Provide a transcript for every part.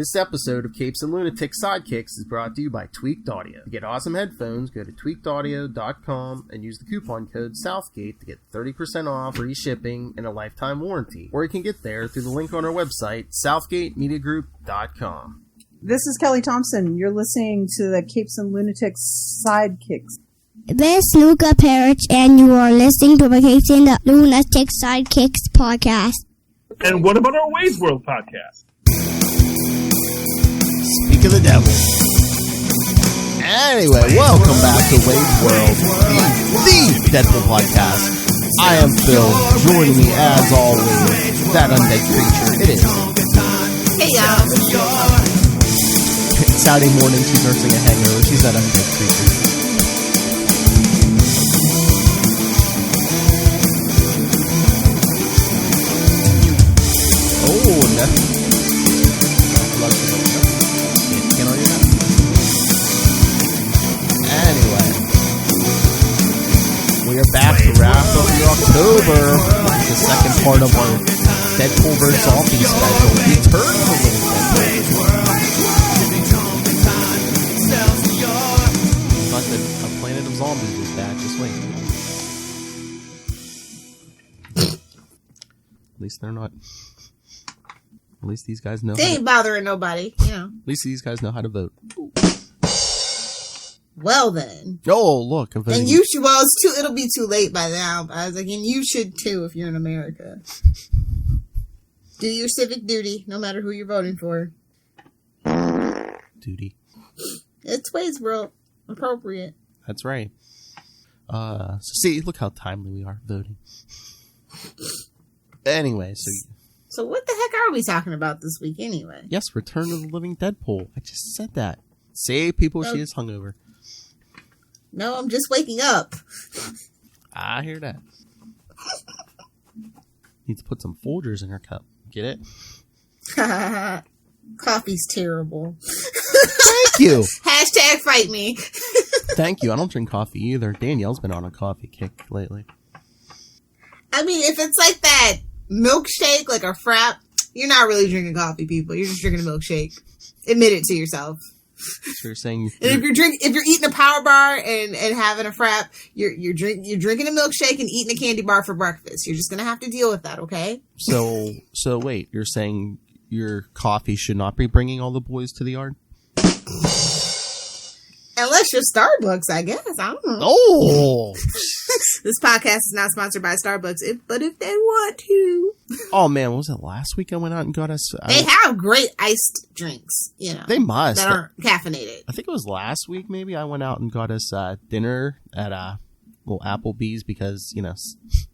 This episode of Capes and Lunatic Sidekicks is brought to you by Tweaked Audio. To get awesome headphones, go to tweakedaudio.com and use the coupon code Southgate to get 30% off, free shipping, and a lifetime warranty. Or you can get there through the link on our website, southgatemediagroup.com. This is Kelly Thompson. You're listening to the Capes and Lunatics Sidekicks. This is Luca Perich, and you are listening to the Capes and Lunatic Sidekicks podcast. And what about our Wade's World podcast? Speak of the devil. Anyway, welcome back to Wade's World, the Deadpool podcast. I am Phil. Joining me, as always, that undead creature. It is. Hey, y'all. Saturday morning, she's nursing a hangover. She's that undead creature. Oh, no. Anyway, we are back to wrap up the October, the second part of our Deadpool vs. Zombies special, Return of the Living Deadpool. Thought that a planet of zombies was back, just wait. At least they're not. At least these guys know. They ain't bothering nobody, you know. At least these guys know how to vote. Well then. Oh, look. And you should, well, it'll be too late by now. But I was like, and you should too if you're in America. Do your civic duty, no matter who you're voting for. Duty. It's Wade's World. Appropriate. That's right. So see, look how timely we are voting. Anyway, So what the heck are we talking about this week anyway? Yes, Return of the Living Deadpool. I just said that. Say people she is hungover. No, I'm just waking up. I hear that. Need to put some Folgers in her cup. Get it? Coffee's terrible. Thank you. Hashtag fight me. Thank you. I don't drink coffee either. Danielle's been on a coffee kick lately. I mean, if it's like that milkshake, like a frap, you're not really drinking coffee, people. You're just drinking a milkshake. Admit it to yourself. So you're saying, and if you're eating a power bar and having a frap, you're drinking a milkshake and eating a candy bar for breakfast. You're just gonna have to deal with that, okay? So wait, you're saying your coffee should not be bringing all the boys to the yard? Unless you're Starbucks, I guess. I don't know. Oh! This podcast is not sponsored by Starbucks, but if they want to. Oh, man, what was it? Last week I went out and got us... They have great iced drinks, you know. They must. That aren't caffeinated. I think it was last week, maybe, I went out and got us dinner at little Applebee's because, you know,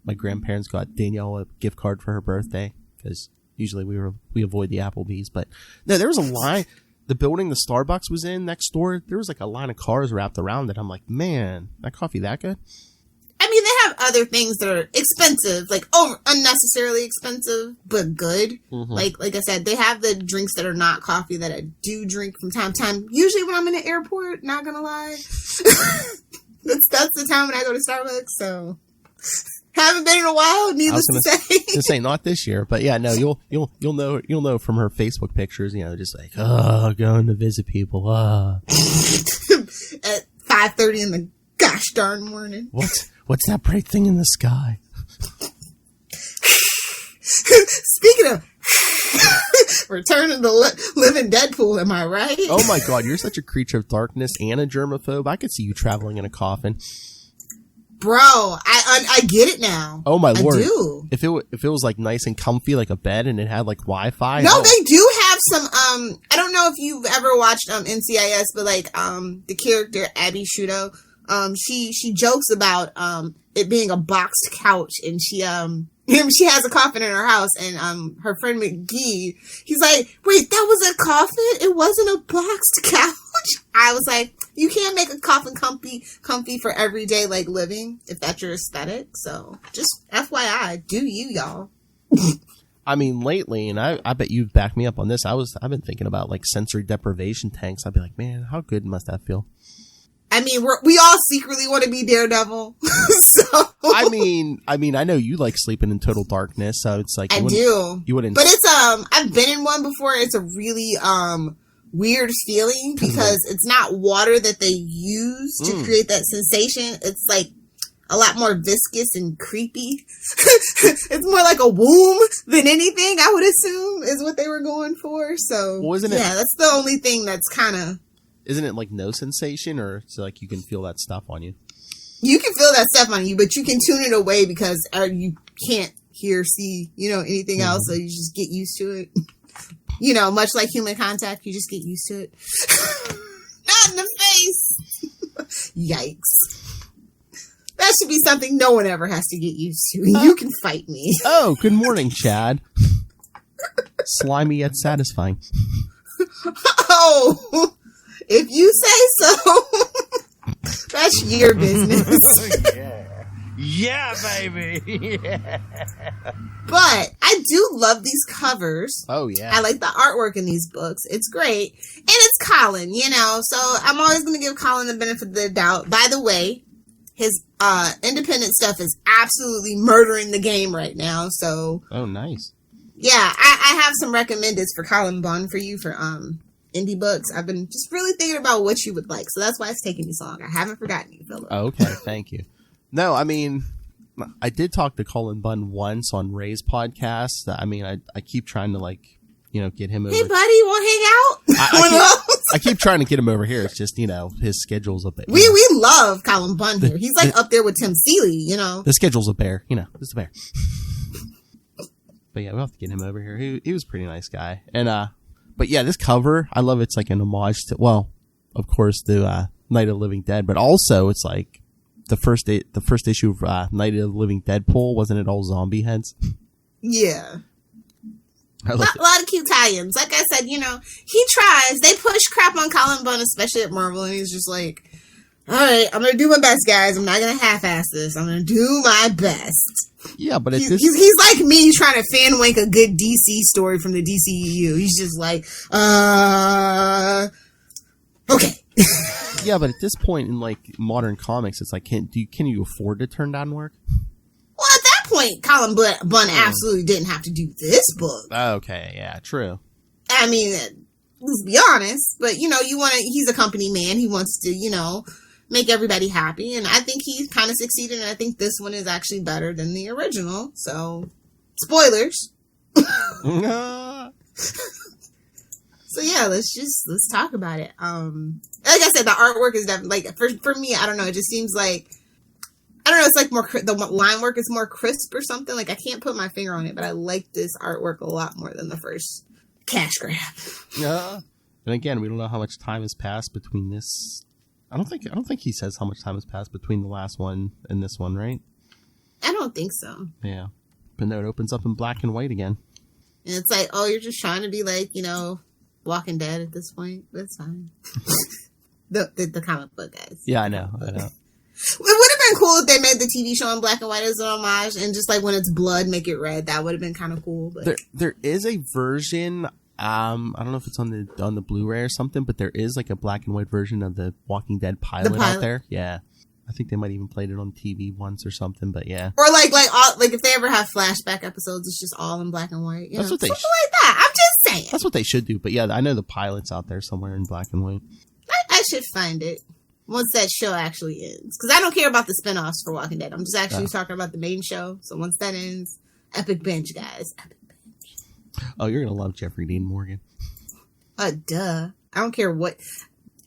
my grandparents got Danielle a gift card for her birthday because usually we avoid the Applebee's. But, no, there was a line... The building the Starbucks was in next door, there was like a line of cars wrapped around it. I'm like, man, that coffee that good? I mean, they have other things that are expensive, like unnecessarily expensive, but good. Mm-hmm. Like I said, they have the drinks that are not coffee that I do drink from time to time. Usually when I'm in the airport, not gonna lie. that's the time when I go to Starbucks, so... Haven't been in a while, needless to say. This ain't not this year, but yeah, no, you'll know from her Facebook pictures, you know, just like, going to visit people, At 5:30 in the gosh darn morning. What's that bright thing in the sky? Speaking of Return of the Living Deadpool, am I right? Oh my god, you're such a creature of darkness and a germaphobe. I could see you traveling in a coffin. Bro, I get it now. Oh my lord! I do. If it was like nice and comfy, like a bed, and it had like Wi-Fi. No, they do have some. I don't know if you've ever watched NCIS, but like the character Abby Shudo, she jokes about it being a boxed couch, and she has a coffin in her house, and her friend McGee, he's like, wait, that was a coffin? It wasn't a boxed couch? I was like, you can't make a coffin comfy for everyday like living if that's your aesthetic. So just FYI, do you, y'all? I mean, lately, and I bet you've backed me up on this. I've been thinking about like sensory deprivation tanks. I'd be like, man, how good must that feel? I mean, we all secretly want to be Daredevil. So I mean, I know you like sleeping in total darkness, so it's like I do. You wouldn't. But it's I've been in one before. It's a really weird feeling because it's not water that they use to create that sensation. It's like a lot more viscous and creepy. It's more like a womb than anything, I would assume, is what they were going for. So, that's the only thing that's kind of... Isn't it like no sensation, or so like you can feel that stuff on you? You can feel that stuff on you, but you can tune it away because you can't hear, see, anything else, so you just get used to it. Much like human contact, you just get used to it. Not in the face! Yikes. That should be something no one ever has to get used to. You can fight me. Oh, good morning, Chad. Slimy yet satisfying. Oh, if you say so. That's your business. Yeah, baby. Yeah. But I do love these covers. Oh, yeah. I like the artwork in these books. It's great. And it's Colin, so I'm always going to give Colin the benefit of the doubt. By the way, his independent stuff is absolutely murdering the game right now. So, oh, nice. Yeah, I have some recommendeds for Colin Bunn for you for indie books. I've been just really thinking about what you would like, so that's why it's taking me so long. I haven't forgotten you, Philip. Okay, thank you. No, I mean, I did talk to Colin Bunn once on Ray's podcast. I mean, I keep trying to get him over. Hey, buddy, you want to hang out? I keep trying to get him over here. It's just, his schedule's a bit. We love Colin Bunn here. He's like up there with Tim Seeley, The schedule's a bear, it's a bear. But yeah, we'll have to get him over here. He was a pretty nice guy. And, but yeah, this cover, I love it's like an homage to, well, of course, the Night of the Living Dead, but also it's like the first issue of Night of the Living Deadpool, wasn't it all zombie heads? Yeah. A lot of cute tie-ins. Like I said, he tries. They push crap on Colin Bunn, especially at Marvel, and he's just like, all right, I'm going to do my best, guys. I'm not going to half-ass this. I'm going to do my best. Yeah, but he's like me trying to fan-wank a good DC story from the DCEU. He's just like, okay. Yeah, but at this point in like modern comics, it's like, can you afford to turn down work? Well, at that point, Colin Bunn absolutely didn't have to do this book. Okay, yeah, true. I mean, let's be honest, but he's a company man. He wants to, make everybody happy, and I think he kind of succeeded, and I think this one is actually better than the original. So, spoilers. So yeah, let's talk about it. Like I said, the artwork is definitely like for me. I don't know. It just seems like it's like more the line work is more crisp or something. Like I can't put my finger on it, but I like this artwork a lot more than the first cash grab. Yeah. And again, we don't know how much time has passed between this. I don't think he says how much time has passed between the last one and this one, right? I don't think so. Yeah. But no, it opens up in black and white again. And it's like, oh, you're just trying to be like, Walking Dead at this point. That's fine. the comic book guys. Yeah, I know. It would have been cool if they made the TV show in black and white as an homage, and just like when it's blood, make it red. That would have been kind of cool. But there is a version. I don't know if it's on the Blu-ray or something, but there is like a black and white version of the Walking Dead pilot out there. Yeah, I think they might even played it on TV once or something. But yeah, or like if they ever have flashback episodes, it's just all in black and white. That's what they something like that. I'm just saying. That's what they should do. But yeah, I know the pilot's out there somewhere in black and white. I should find it once that show actually ends, because I don't care about the spinoffs for Walking Dead. I'm just actually talking about the main show. So once that ends, epic binge, guys. Epic binge. Oh, you're gonna love Jeffrey Dean Morgan. Duh. I don't care what.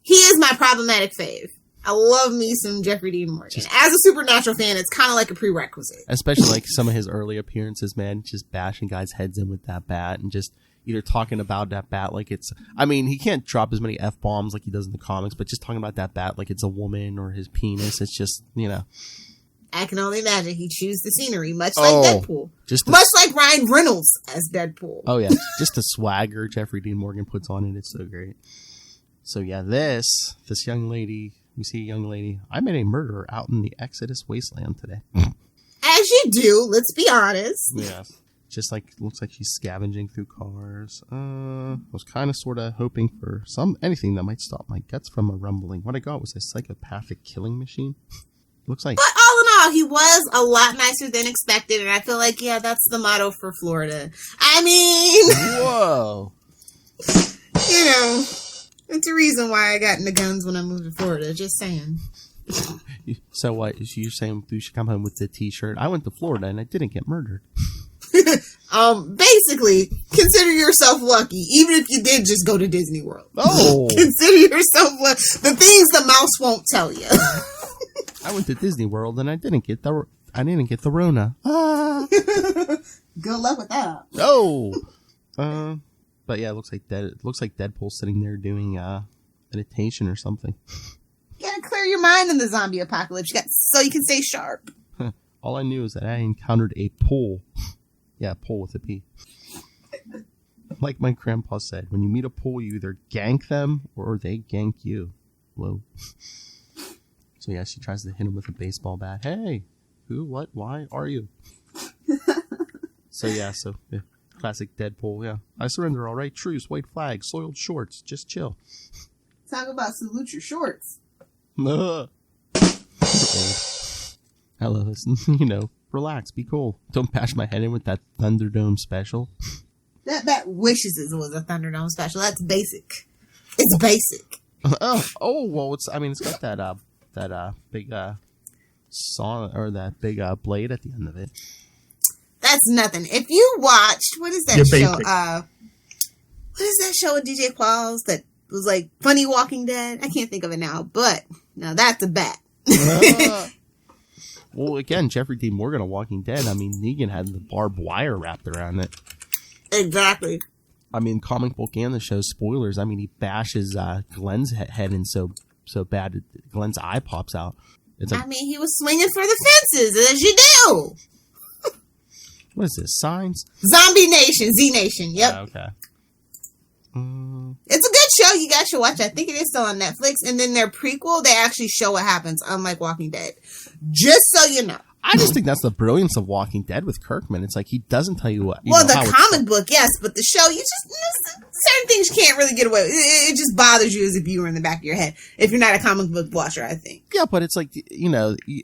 He is my problematic fave. I love me some Jeffrey Dean Morgan. As a Supernatural fan, it's kind of like a prerequisite. Especially like some of his early appearances, man, just bashing guys' heads in with that bat and just either talking about that bat like it's, I mean, he can't drop as many F-bombs like he does in the comics, but just talking about that bat like it's a woman or his penis. It's just, I can only imagine he chews the scenery, much like Deadpool. Much like Ryan Reynolds as Deadpool. Oh, yeah. Just the swagger Jeffrey Dean Morgan puts on it. It's so great. So, yeah, this young lady, we see a young lady. I met a murderer out in the Exodus wasteland today. As you do, let's be honest. Yes. Just like, looks like she's scavenging through cars. I was kind of sort of hoping for anything that might stop my guts from a rumbling. What I got was a psychopathic killing machine. Looks like. But all in all, he was a lot nicer than expected, and I feel like, yeah, that's the motto for Florida. I mean, Whoa. You know, it's a reason why I got into guns when I moved to Florida. Just saying. So what? You're saying you should come home with the T-shirt? I went to Florida and I didn't get murdered. Basically, consider yourself lucky, even if you did just go to Disney World. Oh. Consider yourself lucky. The things the mouse won't tell you. I went to Disney World and I didn't get the Rona. Ah. Good luck with that. Oh. But yeah, it looks like Deadpool sitting there doing meditation or something. You gotta clear your mind in the zombie apocalypse. So you can stay sharp. All I knew is that I encountered a pole. Yeah, pole with a P. Like my grandpa said, when you meet a pole, you either gank them or they gank you. Whoa. So yeah, she tries to hit him with a baseball bat. Hey, who, what, why are you? Yeah, classic Deadpool, yeah. I surrender, all right? Truce, white flag, soiled shorts, just chill. Talk about salute your shorts. Hello, listen, relax, be cool. Don't bash my head in with that Thunderdome special. That wishes it was a Thunderdome special. That's basic. It's basic. Well, it's got that big saw, or that big blade at the end of it. That's nothing. If you watched, what is that You're show? basic. What is that show with DJ Qualls that was like Funny Walking Dead? I can't think of it now, but now that's a bat. Well, again, Jeffrey Dean Morgan of Walking Dead. Negan had the barbed wire wrapped around it. Exactly. Comic book and the show, spoilers. He bashes Glenn's head in so bad Glenn's eye pops out. It's like, he was swinging for the fences, as you do. What is this? Signs? Zombie Nation, Z Nation. Yep. Okay. It's a good show. You guys should watch it. I think it is still on Netflix. And then their prequel, they actually show what happens, unlike Walking Dead. Just so you know. I just think that's the brilliance of Walking Dead with Kirkman. It's like he doesn't tell you what. The comic book, yes, but the show, certain things you can't really get away with. It just bothers you as if you were in the back of your head. If you're not a comic book watcher, I think. Yeah, but it's like,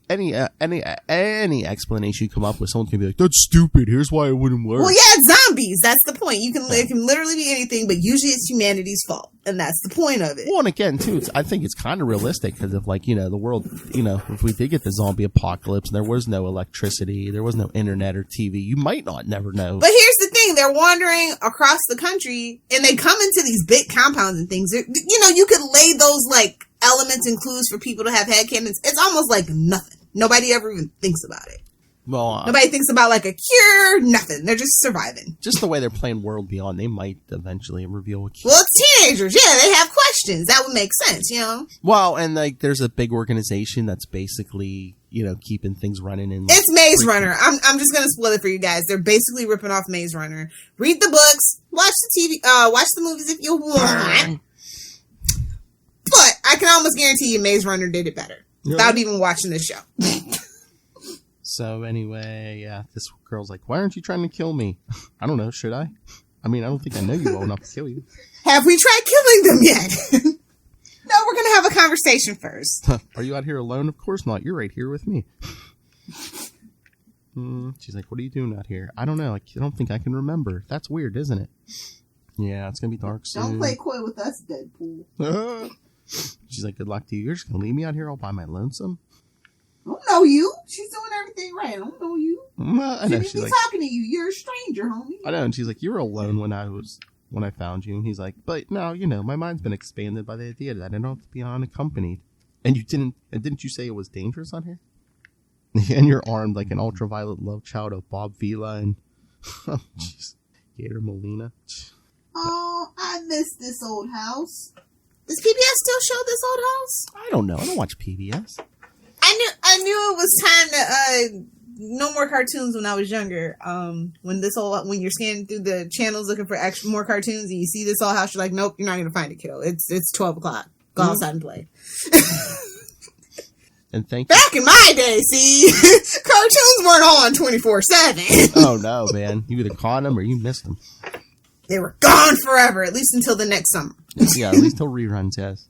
any explanation you come up with, someone can be like, "That's stupid. Here's why it wouldn't work." Well, yeah, it's zombies. That's the point. It can literally be anything, but usually it's humanity's fault, and that's the point of it. Well, and again, too, I think it's kind of realistic because if, the world, if we did get the zombie apocalypse and there was no electricity, there was no internet or TV, you might never know. But here's the thing: they're wandering across the country, and they come into these big compounds and things. You could lay those elements and clues for people to have headcanons. It's almost like nothing. Nobody ever even thinks about it. Well, nobody thinks about a cure. Nothing. They're just surviving. Just the way they're playing World Beyond, they might eventually reveal a cure. Well, it's teenagers. Yeah, they have questions. That would make sense. Well, and there's a big organization that's basically keeping things running. It's Maze Runner. I'm just gonna spoil it for you guys. They're basically ripping off Maze Runner. Read the books. Watch the TV. Watch the movies if you want. But I can almost guarantee you, Maze Runner did it better without even watching the show. So anyway, yeah, this girl's like, "Why aren't you trying to kill me?" I don't know. Should I? I don't think I know you well enough to kill you. Have we tried killing them yet? No, we're going to have a conversation first. Are you out here alone? Of course not. You're right here with me. She's like, "What are you doing out here?" I don't know. I don't think I can remember. That's weird, isn't it? Yeah, it's going to be dark soon. Don't play coy with us, Deadpool. She's like, "Good luck to you. You're just going to leave me out here all by my lonesome?" I don't know you. She's doing everything right. I don't know you. I know. She's talking to you. You're a stranger, homie. I know. And she's like, "You were alone when I found you." And he's like, "But now, my mind's been expanded by the idea that I don't have to be unaccompanied." And didn't you say it was dangerous on here? And you're armed like an ultraviolet love child of Bob Vila and Gator Molina. Oh, I miss this old house. Does PBS still show this old house? I don't know. I don't watch PBS. I knew it was time to no more cartoons when I was younger. When you're scanning through the channels looking for more cartoons and you see this old house, you're like, nope, you're not gonna find it, kiddo. It's 12 o'clock. Go outside and play. And thank you. Back in my day, see, cartoons weren't on 24/7. Oh no, man! You either caught them or you missed them. They were gone forever, at least until the next summer. Yeah, at least till reruns. Yes.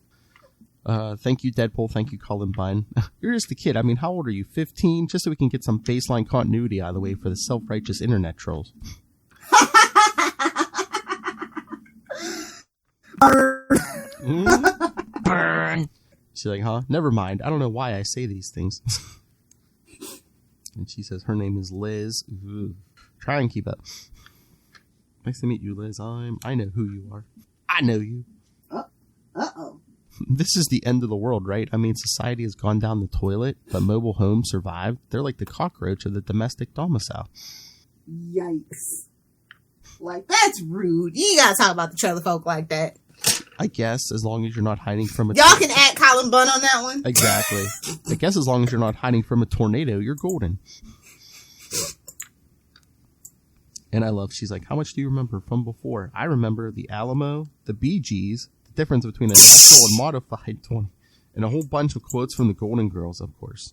Thank you, Deadpool. Thank you, Columbine. You're just a kid. I mean, how old are you? 15? Just so we can get some baseline continuity out of the way for the self-righteous internet trolls. Burn. She's like, huh? Never mind. I don't know why I say these things. And she says her name is Liz. Ooh. Try and keep up. Nice to meet you, Liz. I know who you are. I know you. Uh-oh. This is the end of the world, right? I mean, society has gone down the toilet, but mobile homes survived. They're like the cockroach of the domestic domicile. Yikes. Like, that's rude. You gotta talk about the trailer folk like that. I guess, as long as you're not hiding from a... Y'all can add Colin Bunn on that one. Exactly. I guess as long as you're not hiding from a tornado, you're golden. And I love, she's like, how much do you remember from before? I remember the Alamo, the Bee Gees, the difference between a natural and modified 20, and a whole bunch of quotes from the Golden Girls, of course.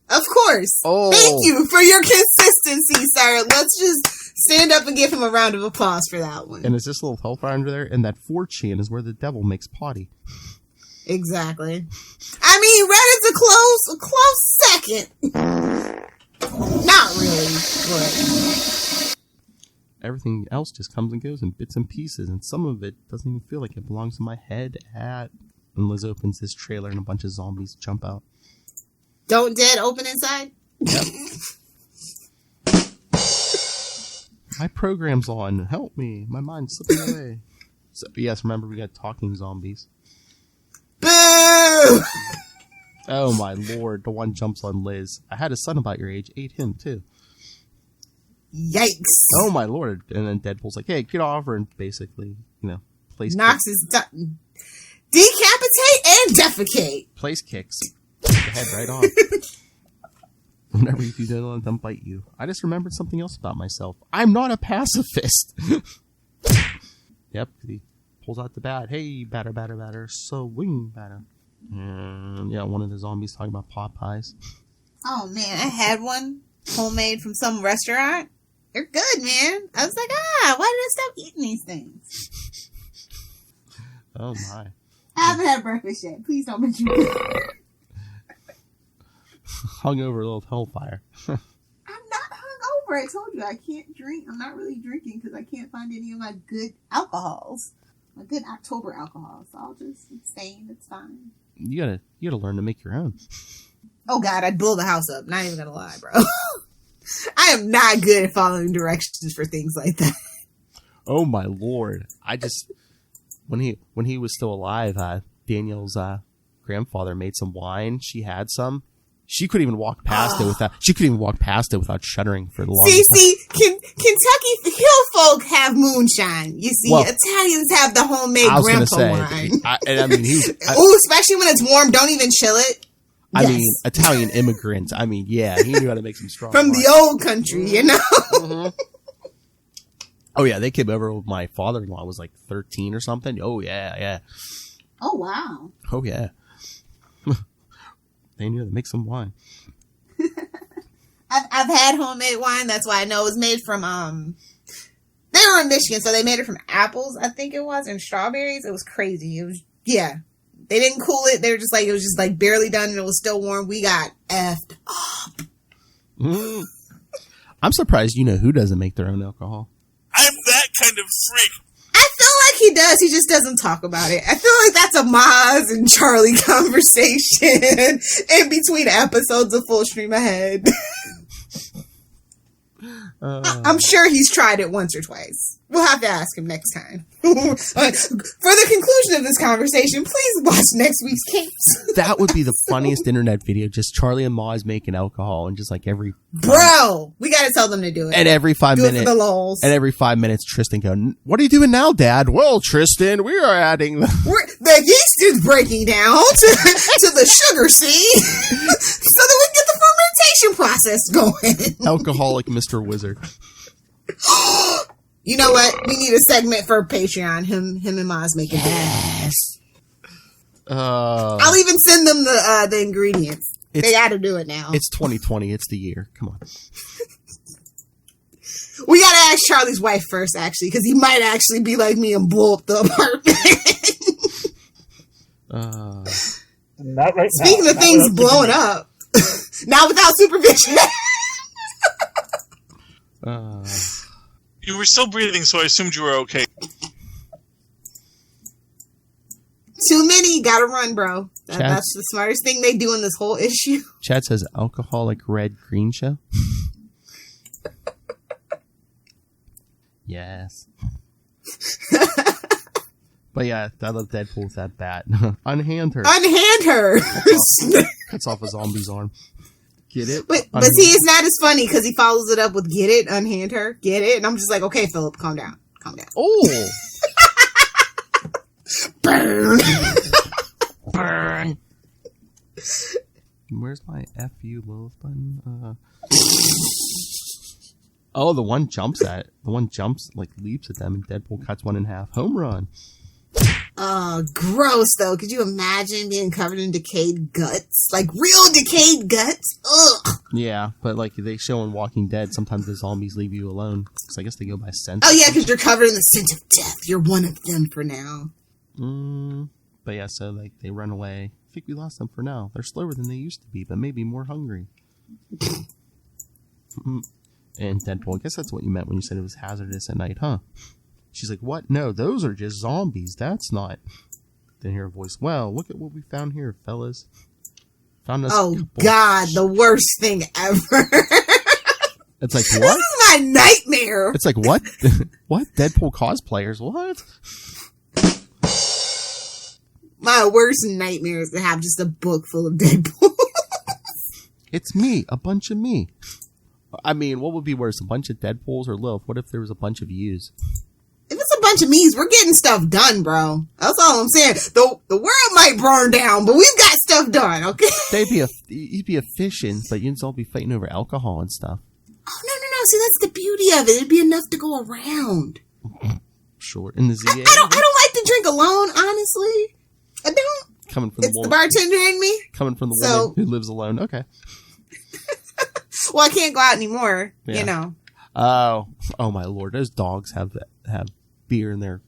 Of course. Oh. Thank you for your consistency, sir. Let's just stand up and give him a round of applause for that one. And there's this little hellfire under there, and that 4chan is where the devil makes potty. Exactly. I mean, Reddit's a close second. Not really, but... Everything else just comes and goes in bits and pieces, and some of it doesn't even feel like it belongs in my head. And Liz opens this trailer, and a bunch of zombies jump out. Don't Dead open inside? Yep. My program's on. Help me. My mind's slipping away. So, yes, remember we got talking zombies. Boo! Oh my lord, the one jumps on Liz. I had a son about your age, ate him too. Yikes. Oh my lord. And then Deadpool's like, hey, get off her, and basically, place Knocks his decapitate and defecate. place kicks the head right off. Whenever you don't let them bite you. I just remembered something else about myself. I'm not a pacifist. Yep, he pulls out the bat. Hey, batter, batter, batter. Swing, batter. And yeah, one of the zombies talking about Popeyes. Oh man, I had one homemade from some restaurant. They're good, man. I was like, why did I stop eating these things? Oh my. I haven't had breakfast yet. Please don't mention it. Hungover little hellfire. I'm not hungover. I told you I can't drink. I'm not really drinking because I can't find any of my good alcohols. My good October alcohol. So I'll just abstain. It's fine. You gotta learn to make your own. Oh God, I'd blow the house up. Not even gonna lie, bro. I am not good at following directions for things like that. Oh my lord! I just when he was still alive, Daniel's grandfather made some wine. She had some. She couldn't even walk past it without. She couldn't even walk past it without shuddering for the longest time. See, Kentucky hill folk have moonshine. You see, Italians have the homemade grandpa wine. Ooh, especially when it's warm. Don't even chill it. I mean, Italian immigrants. I mean, yeah, he knew how to make some strong from wine. the old country, you know. Mm-hmm. Oh yeah, they came over with my father-in-law. Was like 13 or something. Oh yeah. Oh wow. Oh yeah. They knew how to make some wine. I've had homemade wine. That's why I know it was made from they were in Michigan, so they made it from apples, I think it was, and strawberries. It was crazy. It was They didn't cool it. They were just like, it was just like barely done and it was still warm. We got effed up. I'm surprised you know who doesn't make their own alcohol. I'm that kind of freak. I feel like he does. He just doesn't talk about it. I feel like that's a Maz and Charlie conversation in between episodes of Full Stream Ahead. I'm sure he's tried it once or twice. We'll have to ask him next time. For the conclusion of this conversation, please watch next week's Capes. That would be the funniest internet video. Just Charlie and Maz making alcohol, and just like every bro, we gotta tell them to do it. And every 5 minutes, the lols. And every 5 minutes, Tristan going, "What are you doing now, Dad?" Well, Tristan, we are adding the yeast is breaking down to the sugar seed, so that we can get the fermentation process going. Alcoholic Mr. Wizard. You know what? We need a segment for Patreon. Him and Maz making yes. I'll even send them the ingredients. They got to do it now. It's 2020. It's the year. Come on. We got to ask Charlie's wife first, actually, because he might actually be like me and blow up the apartment. Not right now. Speaking of things blowing up, not without supervision. You were still breathing, so I assumed you were okay. Too many, gotta run, bro. That's the smartest thing they do in this whole issue. Chad says alcoholic red green show. Yes. But yeah, I love Deadpool with that bat. Unhand her. Unhand her. Cuts off a zombie's arm. Get it? But see, it's not as funny because he follows it up with get it, unhand her, get it. And I'm just like, okay, Philip, calm down. Calm down. Oh! Burn. Burn. Where's my FU Lilith button? Oh, the one jumps, like, leaps at them, and Deadpool cuts one in half. Home run. Gross, though. Could you imagine being covered in decayed guts? Like, real decayed guts? Ugh. Yeah, but, like, they show in Walking Dead, sometimes the zombies leave you alone. Because I guess they go by scent. Oh, yeah, because you're covered in the scent of death. You're one of them for now. But yeah, so, like, they run away. I think we lost them for now. They're slower than they used to be, but maybe more hungry. And Deadpool, I guess that's what you meant when you said it was hazardous at night, huh? She's like, what? No, those are just zombies. That's not. Then hear a voice. Well, look at what we found here, fellas. Found us. Oh, God, the worst thing ever. It's like, what? This is my nightmare. It's like, what? What? Deadpool cosplayers? What? My worst nightmare is to have just a book full of Deadpool. It's me. A bunch of me. I mean, what would be worse, a bunch of Deadpools or Lilith? What if there was a bunch of yous? If it's a bunch of me's, we're getting stuff done, bro. That's all I'm saying. The world might burn down, but we've got stuff done, okay? You'd be efficient, but you'd all be fighting over alcohol and stuff. Oh, no. See, that's the beauty of it. It'd be enough to go around. Sure. In the ZA? I don't like to drink alone, honestly. I don't. Coming from the bartender in me. Coming from the woman who lives alone. Okay. Well, I can't go out anymore, yeah. You know. Oh my lord! Those dogs have beer in there.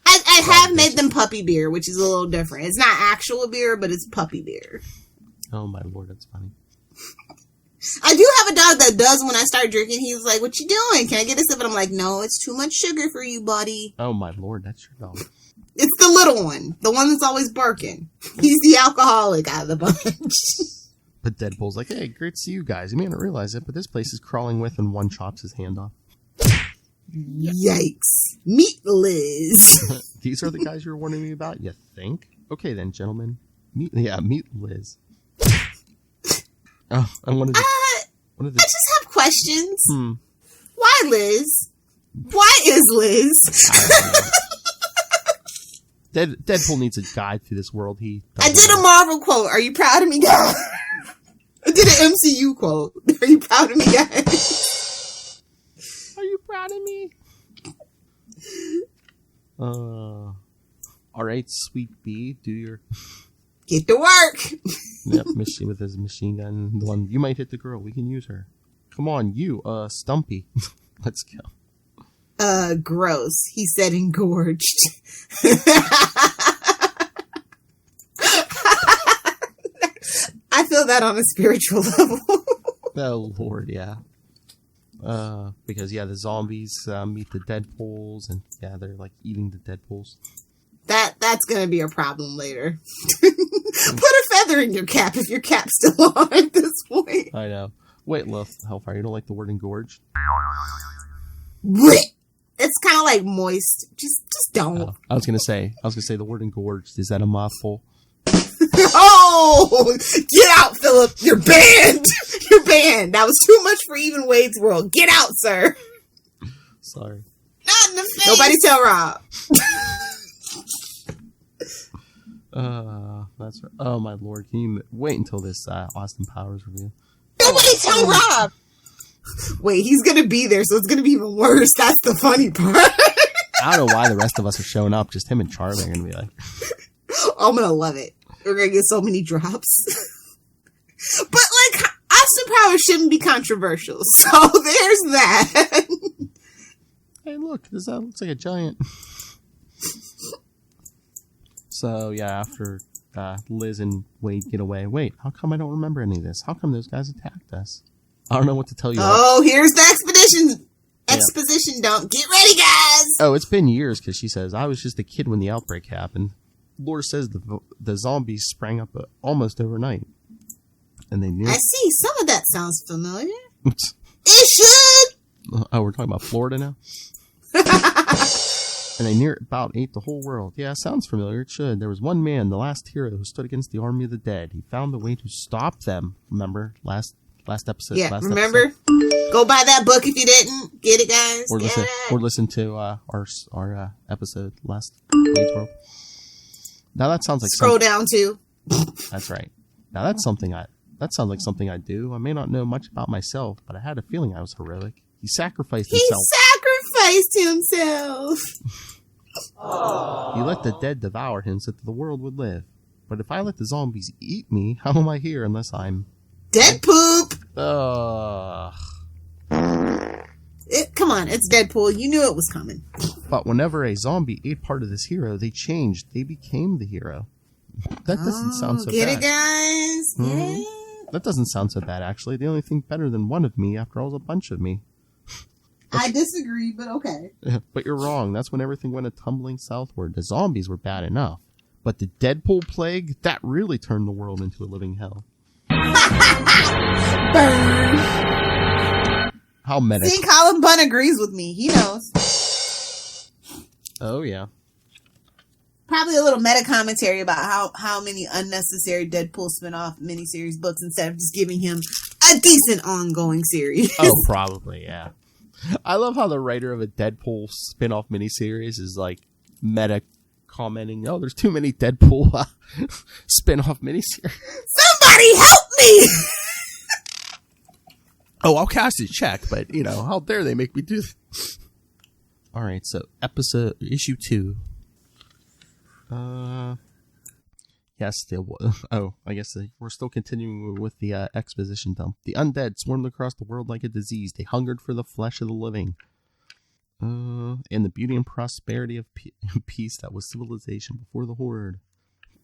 I have made them puppy beer, which is a little different. It's not actual beer, but it's puppy beer. Oh my lord, that's funny. I do have a dog that does when I start drinking. He's like, "What you doing? Can I get a sip?" And I'm like, "No, it's too much sugar for you, buddy." Oh my lord, that's your dog. It's the little one, the one that's always barking. He's the alcoholic out of the bunch. But Deadpool's like, hey, great to see you guys. You may not realize it, but this place is crawling with, and one chops his hand off. Yikes. Meet Liz. These are the guys you were warning me about? You think? Okay then, gentlemen. Meet Liz. Oh, I wanted to... I just have questions. Why Liz? Why is Liz? Deadpool needs a guide through this world. I did a Marvel quote. Are you proud of me, guys? I did an MCU quote. Are you proud of me, guys? Are you proud of me? Alright, Sweet Bee, do your... Get to work! Yep, with his machine gun. The one, you might hit the girl. We can use her. Come on, you, Stumpy. Let's go. Gross. He said engorged. I feel that on a spiritual level. Oh, Lord, yeah. Because, yeah, the zombies meet the Deadpools, and, yeah, they're, like, eating the Deadpools. That's gonna be a problem later. Put a feather in your cap if your cap's still on at this point. I know. Wait, Hellfire, you don't like the word engorged? It's kind of like moist. Just don't. I was gonna say the word engorged. Is that a mouthful? Oh, get out, Philip. You're banned. You're banned. That was too much for even Wade's world. Get out, sir. Sorry. Not in the face. Nobody tell Rob. That's right. Oh my lord! Can you wait until this Austin Powers review? Nobody tell Rob. Wait, he's gonna be there, so it's gonna be even worse. That's the funny part. I don't know why the rest of us are showing up. Just him and Charlie are gonna be like, I'm gonna love it. We're gonna get so many drops. But, like, Austin Powers shouldn't be controversial. So, there's that. Hey, look, this looks like a giant. So, yeah, after Liz and Wade get away. Wait, how come I don't remember any of this? How come those guys attacked us? I don't know what to tell you. Oh, here's the exposition dump. Get ready, guys! Oh, it's been years, because she says, I was just a kid when the outbreak happened. Laura says the zombies sprang up almost overnight. And they knew. I see. Some of that sounds familiar. It should! Oh, we're talking about Florida now? And they near about ate the whole world. Yeah, sounds familiar. It should. There was one man, the last hero, who stood against the army of the dead. He found a way to stop them. Remember? Last episode. Yeah, remember? Episode. Go buy that book if you didn't. Get it, guys. Or listen to our episode, Last Wade's World. Now that sounds like Scroll down too. That's right. Now that sounds like something I do. I may not know much about myself, but I had a feeling I was heroic. He sacrificed himself. He let the dead devour him so that the world would live. But if I let the zombies eat me, how am I here unless I'm... Dead poop! Come on, it's Deadpool. You knew it was coming. But whenever a zombie ate part of this hero, they changed. They became the hero. That doesn't sound so bad. Get it, guys? Mm-hmm. Yeah. That doesn't sound so bad, actually. The only thing better than one of me, after all, is a bunch of me. I disagree, but okay. But you're wrong. That's when everything went tumbling southward. The zombies were bad enough. But the Deadpool plague, that really turned the world into a living hell. Burn. How meta. See, Colin Bunn agrees with me. He knows. Oh, yeah. Probably a little meta commentary about how many unnecessary Deadpool spin-off miniseries books instead of just giving him a decent ongoing series. Oh, probably, yeah. I love how the writer of a Deadpool spin-off miniseries is like meta commenting, oh, there's too many Deadpool spin-off miniseries. Somebody help me! Oh, I'll cast a check, but, you know, how dare they make me do that? All right, so issue 2. Yes, I guess we're still continuing with the exposition dump. The undead swarmed across the world like a disease. They hungered for the flesh of the living. And the beauty and prosperity of peace that was civilization before the horde.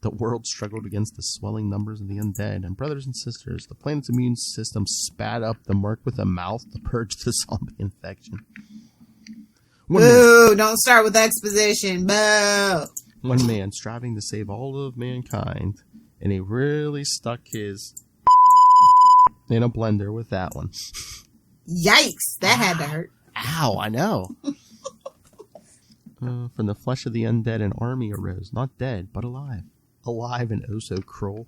The world struggled against the swelling numbers of the undead. And brothers and sisters, the planet's immune system spat up the mark with a mouth to purge the zombie infection. Boo! Don't start with exposition. Boo! One man striving to save all of mankind, and he really stuck his in a blender with that one. Yikes! That had to hurt. Ow, I know. From the flesh of the undead, an army arose, not dead, but alive. Alive and oh so cruel.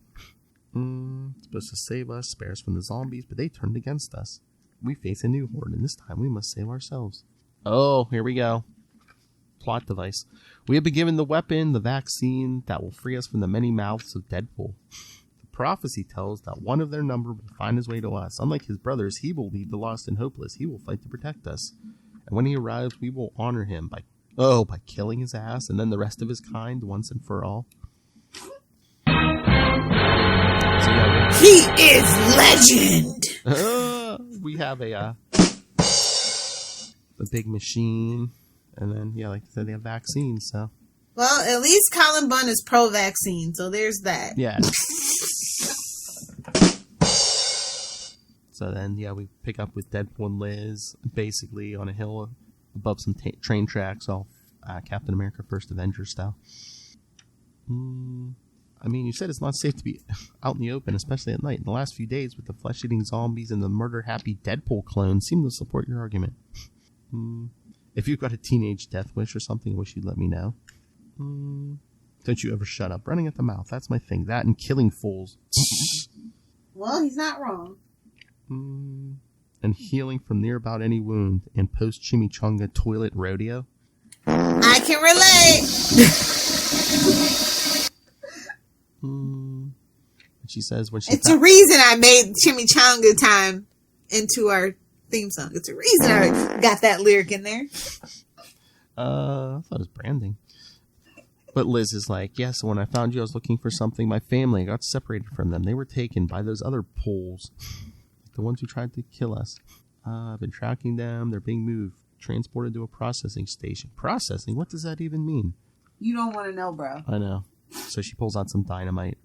Supposed to save us, spare us from the zombies, but they turned against us. We face a new horde, and this time we must save ourselves. Oh, here we go. Plot device. We have been given the weapon, the vaccine, that will free us from the many mouths of Deadpool. The prophecy tells that one of their number will find his way to us. Unlike his brothers, he will lead the lost and hopeless. He will fight to protect us. And when he arrives, we will honor him by killing his ass and then the rest of his kind once and for all. So, yeah, he is legend! We have a big machine. And then, yeah, like I said, they have vaccines, so. Well, at least Colin Bunn is pro-vaccine, so there's that. Yeah. So then, yeah, we pick up with Deadpool and Liz, basically on a hill above some train tracks, all Captain America First Avenger style. I mean, you said it's not safe to be out in the open, especially at night. In the last few days, with the flesh-eating zombies and the murder-happy Deadpool clone, seem to support your argument. If you've got a teenage death wish or something, I wish you'd let me know. Don't you ever shut up. Running at the mouth, that's my thing. That and killing fools. Well, he's not wrong. And healing from near about any wound and post-chimichanga toilet rodeo. I can relate! She says when she... It's a reason I made chimichanga time into our theme song. It's a reason I got that lyric in there. I thought it was branding. But Liz is like, yes, when I found you, I was looking for something. My family, I got separated from them. They were taken by those other poles. The ones who tried to kill us. I've been tracking them. They're being moved. Transported to a processing station. Processing? What does that even mean? You don't want to know, bro. I know. So she pulls out some dynamite.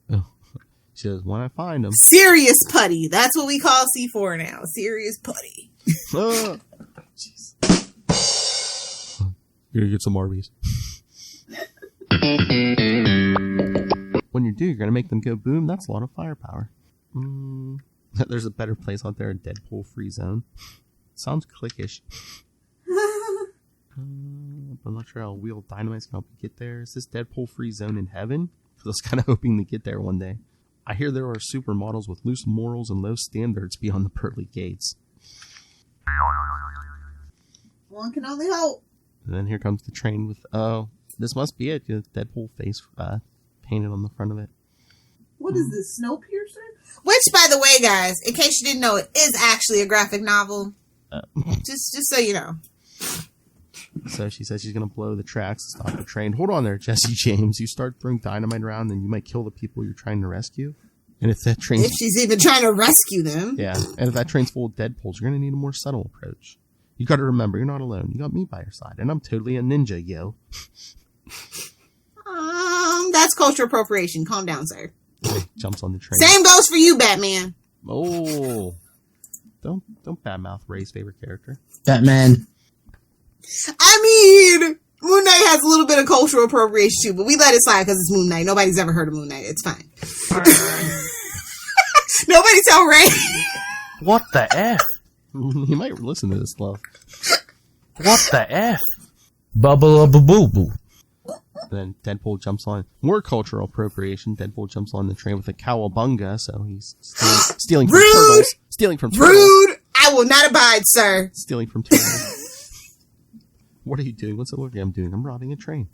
She says, when I find them. Serious putty. That's what we call C4 now. Serious putty. Jeez. You're gonna get some Arby's. When you do, you're gonna make them go boom. That's a lot of firepower. There's a better place out there, a Deadpool free zone. Sounds cliquish. I'm not sure how wheel dynamite's gonna help you get there. Is this Deadpool free zone in heaven? Because I was kind of hoping to get there one day. I hear there are supermodels with loose morals and low standards beyond the pearly gates. One can only hope. And then here comes the train with, this must be it. Deadpool face painted on the front of it. What is this, Snowpiercer? Which, by the way, guys, in case you didn't know, it is actually a graphic novel. Just so you know. So she says she's going to blow the tracks to stop the train. Hold on there, Jesse James. You start throwing dynamite around, then you might kill the people you're trying to rescue. And if that train... If she's even trying to rescue them. Yeah, and if that train's full of Deadpools, you're going to need a more subtle approach. You got to remember, you're not alone. You got me by your side, and I'm totally a ninja, yo. That's cultural appropriation. Calm down, sir. Jumps on the train. Same goes for you, Batman. Oh, don't badmouth Ray's favorite character. Batman. I mean, Moon Knight has a little bit of cultural appropriation too, but we let it slide because it's Moon Knight. Nobody's ever heard of Moon Knight. It's fine. Nobody tell Ray. What the F? He might listen to this, love. What the F? Bubble boo boo. Then Deadpool jumps on. More cultural appropriation. Deadpool jumps on the train with a cowabunga, so he's stealing from turtles. Stealing from turtles. Rude! I will not abide, sir. Stealing from turtles. What are you doing? What's it look like I'm doing? I'm robbing a train.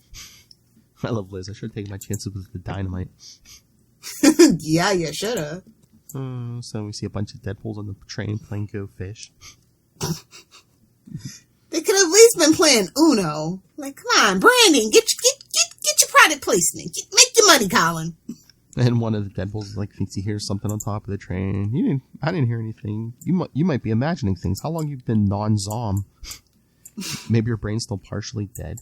I love Liz. I should have taken my chances with the dynamite. Yeah, you should have. So we see a bunch of Deadpools on the train playing Go Fish. They could have at least been playing Uno. Like, come on, Brandon, get your product placement. Make your money, Colin. And one of the Deadpools thinks he hears something on top of the train. I didn't hear anything. You might be imagining things. How long you've been non-zom? Maybe your brain's still partially dead.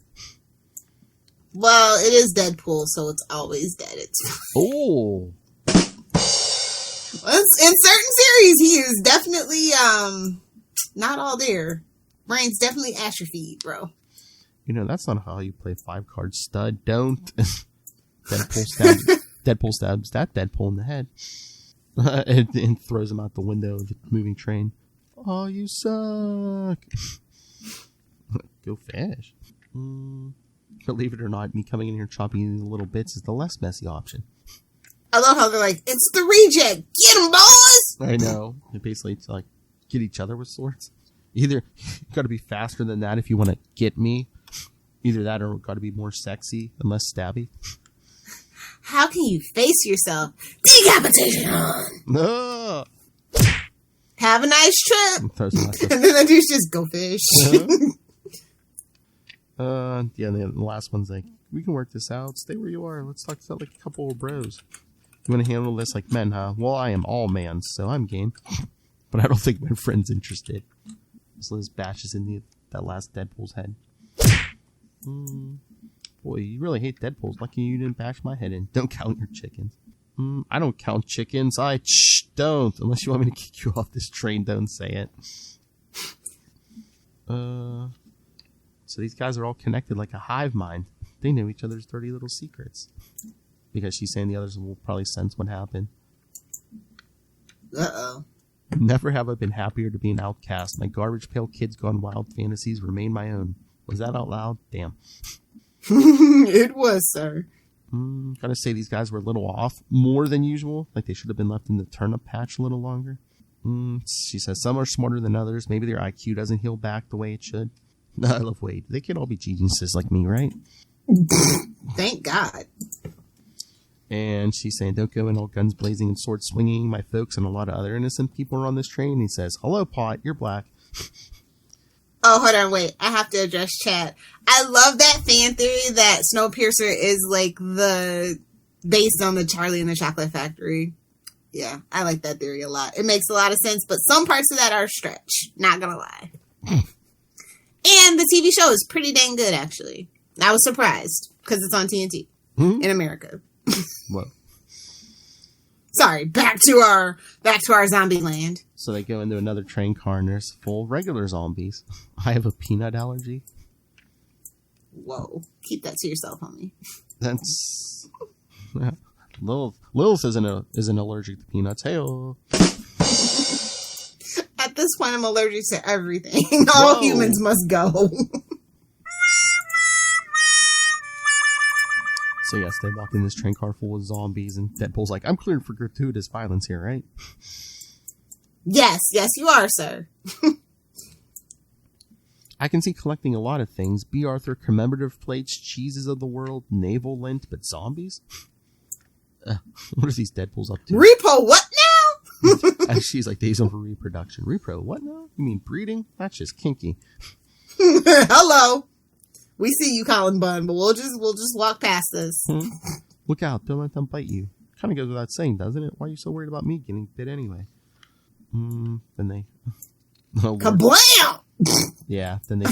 Well, it is Deadpool, so it's always dead. It's oh. In certain series, he is definitely not all there. Brain's definitely atrophied, bro. That's not how you play 5-card stud. Don't. Deadpool stabs that Deadpool in the head and throws him out the window of the moving train. Oh, you suck. Go Fish. Believe it or not, me coming in here chopping these little bits is the less messy option. I love how they're like, it's the reject. Get him, boys! I know. They basically get each other with swords. Either you got to be faster than that if you want to get me. Either that or got to be more sexy and less stabby. How can you face yourself? Decapitation on! No. Have a nice trip! And then the dude's just Go Fish. Yeah, and the last one's like, we can work this out. Stay where you are. Let's talk about like a couple of bros. You want to handle this like men, huh? Well, I am all man, so I'm game. But I don't think my friend's interested. So Liz bashes in that last Deadpool's head. Boy, you really hate Deadpools. Lucky you didn't bash my head in. Don't count your chickens. I don't count chickens. I don't. Unless you want me to kick you off this train, don't say it. So these guys are all connected like a hive mind. They know each other's dirty little secrets. Because she's saying the others will probably sense what happened. Uh-oh. Never have I been happier to be an outcast. My garbage pail kids gone wild fantasies remain my own. Was that out loud? Damn. It was, sir. Gotta say these guys were a little off. More than usual. Like they should have been left in the turnip patch a little longer. She says some are smarter than others. Maybe their IQ doesn't heal back the way it should. I love Wade. They could all be geniuses like me, right? Thank God. And she's saying, don't go in all guns blazing and swords swinging. My folks and a lot of other innocent people are on this train. And he says, hello, Pot. You're black. Oh, hold on, wait. I have to address chat. I love that fan theory that Snowpiercer is like based on the Charlie and the Chocolate Factory. Yeah, I like that theory a lot. It makes a lot of sense, but some parts of that are a stretch. Not gonna lie. And the TV show is pretty dang good, actually. I was surprised because it's on TNT in America. What? Sorry, back to our zombie land. So they go into another train car and there's full of regular zombies. I have a peanut allergy. Whoa, keep that to yourself, homie. That's Lilith isn't allergic to peanuts. Hey-oh. At this point, I'm allergic to everything. All humans must go. So yes, they walk in this train car full of zombies, and Deadpool's like, "I'm cleared for gratuitous violence here, right?" Yes, you are, sir. I can see collecting a lot of things: B. Arthur commemorative plates, cheeses of the world, naval lint, but zombies. What are these Deadpools up to? Repo, what now? And she's like, they use them for reproduction. Repro, what now? You mean breeding? That's just kinky. Hello. We see you, Colin Bunn, but we'll just walk past this. Look out! Don't let them bite you. Kind of goes without saying, doesn't it? Why are you so worried about me getting bit anyway? Then they, kablam! Yeah. Then they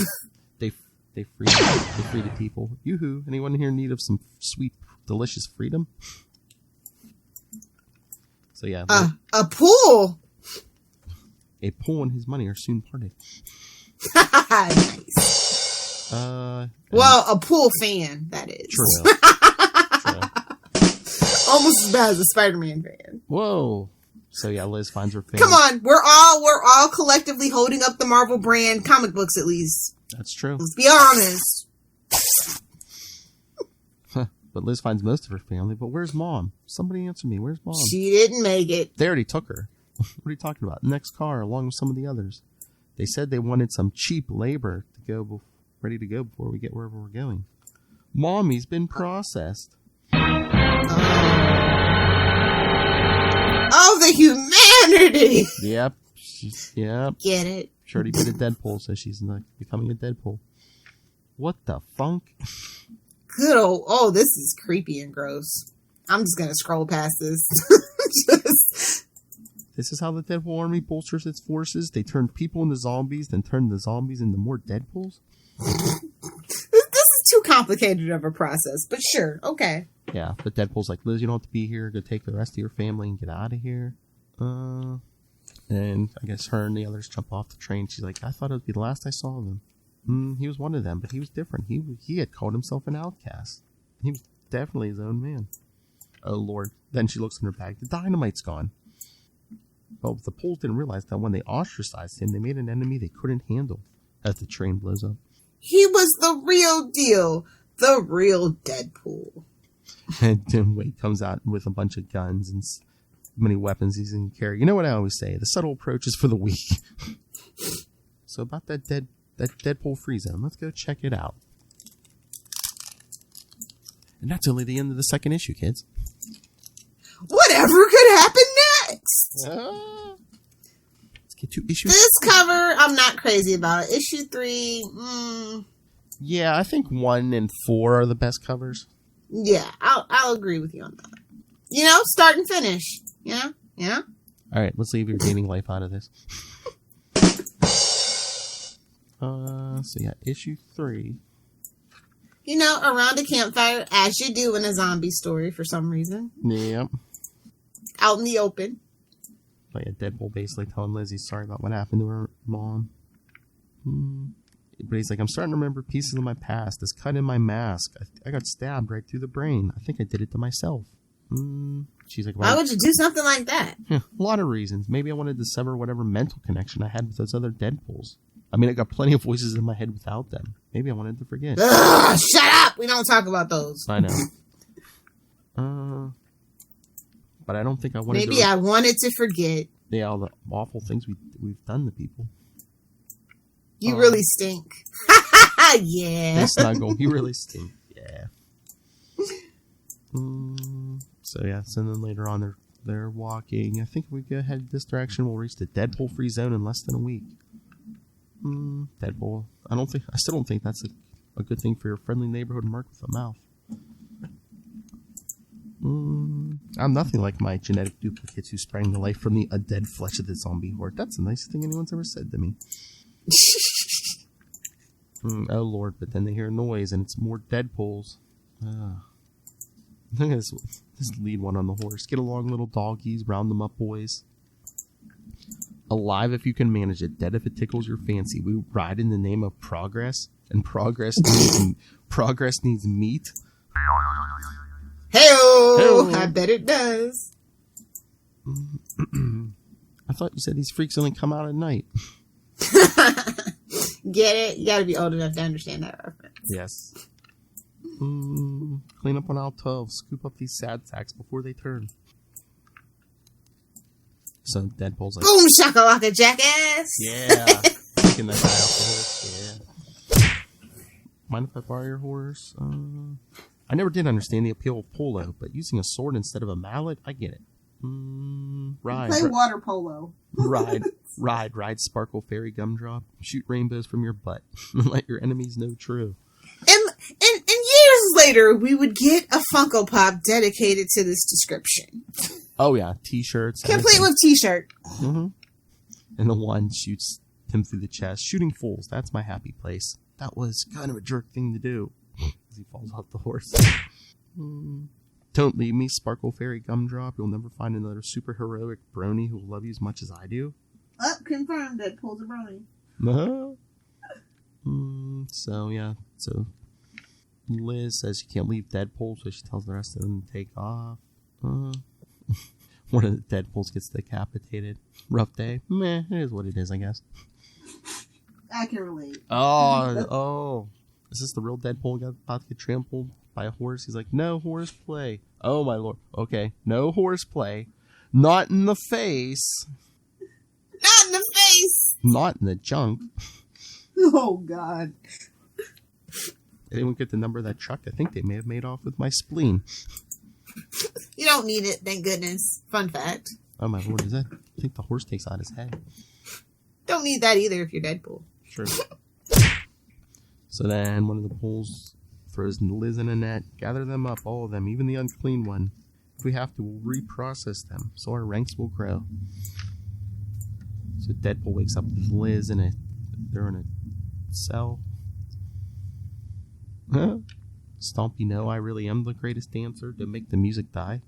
free the people. Yoo-hoo! Anyone here in need of some sweet, delicious freedom? So yeah, a pool. A pool and his money are soon parted. Nice. Well, a pool fan, that is. True. Almost as bad as a Spider-Man fan. Whoa. So yeah, Liz finds her fan. Come on, we're all collectively holding up the Marvel brand comic books, at least. That's true. Let's be honest. But Liz finds most of her family. But where's Mom? Somebody answer me. Where's Mom? She didn't make it. They already took her. What are you talking about? Next car, along with some of the others. They said they wanted some cheap labor to go ready to go before we get wherever we're going. Mommy's been processed. Oh, the humanity! Yep. Yep. Get it? She already bit a Deadpool, so she's becoming a Deadpool. What the funk? Good old... Oh, this is creepy and gross. I'm just gonna scroll past this. This is how the Deadpool army bolsters its forces. They turn people into zombies, then turn the zombies into more Deadpools? This is too complicated of a process, but sure, okay. Yeah, but Deadpool's like, Liz, you don't have to be here. Go take the rest of your family and get out of here. And I guess her and the others jump off the train. She's like, I thought it would be the last I saw of him. He was one of them, but he was different. He had called himself an outcast. He was definitely his own man. Oh, Lord. Then she looks in her bag. The dynamite's gone. But the Poles didn't realize that when they ostracized him, they made an enemy they couldn't handle as the train blows up. He was the real deal. The real Deadpool. And Tim Wade comes out with a bunch of guns and many weapons he can carry. You know what I always say? The subtle approach is for the weak. So about that Deadpool free zone, let's go check it out. And that's only the end of the second issue, kids. Whatever could happen next? Let's get to issue. This cover, I'm not crazy about it. Issue 3, Yeah, I think 1 and 4 are the best covers. Yeah, I'll agree with you on that. You know, start and finish. Yeah. All right, let's leave your dating life out of this. So yeah, issue 3. You know, around a campfire, as you do in a zombie story for some reason. Yep. Out in the open. Like a Deadpool basically telling Lizzie sorry about what happened to her mom. But he's like, I'm starting to remember pieces of my past. This cut in my mask. I got stabbed right through the brain. I think I did it to myself. She's like, why would you do something like that? Yeah, a lot of reasons. Maybe I wanted to sever whatever mental connection I had with those other Deadpools. I mean, I got plenty of voices in my head without them. Maybe I wanted to forget. Ugh, shut up! We don't talk about those. I know. But I don't think I wanted to... Maybe I wanted to forget. Yeah, all the awful things we've done to people. You really stink. Yeah. They snuggle. You really stink. Yeah. So then later on they're walking. I think if we go ahead this direction, we'll reach the Deadpool free zone in less than a week. Deadpool. I still don't think that's a good thing for your friendly neighborhood mark with a mouth. I'm nothing like my genetic duplicates who sprang to life from the dead flesh of the zombie horde. That's the nicest thing anyone's ever said to me. Oh lord, but then they hear a noise and it's more Deadpools. Look at this lead one on the horse. Get along, little doggies. Round them up, boys. Alive if you can manage it. Dead if it tickles your fancy. We ride in the name of progress, and progress needs meat. Hey-oh! I bet it does. I thought you said these freaks only come out at night. Get it? You gotta be old enough to understand that reference. Yes. Clean up on aisle 12. Scoop up these sad sacks before they turn. So Deadpool's like, boom shakalaka jackass! Yeah. Taking that guy off the horse. Yeah. Mind if I borrow your horse? I never did understand the appeal of polo, but using a sword instead of a mallet, I get it. Ride. Play water polo. Ride Sparkle Fairy Gumdrop. Shoot rainbows from your butt. And let your enemies know true. And years later, we would get a Funko Pop dedicated to this description. Oh yeah, t-shirts. Complete with t-shirt. Mm-hmm. And the one shoots him through the chest. Shooting fools, that's my happy place. That was kind of a jerk thing to do. As he falls off the horse. Don't leave me, Sparkle Fairy Gumdrop. You'll never find another super heroic brony who will love you as much as I do. Confirmed, Deadpool's a brony. So Liz says she can't leave Deadpool, so she tells the rest of them to take off. One of the Deadpools gets decapitated. Rough day. Meh, it is what it is, I guess. I can relate. Oh. Is this the real Deadpool about to get trampled by a horse? He's like, no horse play. Oh my lord. Okay, no horse play. Not in the face. Not in the face. Not in the junk. Oh god. Anyone get the number of that truck? I think they may have made off with my spleen. You don't need it, thank goodness. Fun fact. Oh my lord, is that? I think the horse takes out his head. Don't need that either if you're Deadpool. Sure. So then one of the poles throws Liz in a net. Gather them up, all of them, even the unclean one. If we have to, we'll reprocess them, so our ranks will grow. So Deadpool wakes up with Liz they're in a cell. Stompy, no, I really am the greatest dancer to make the music die.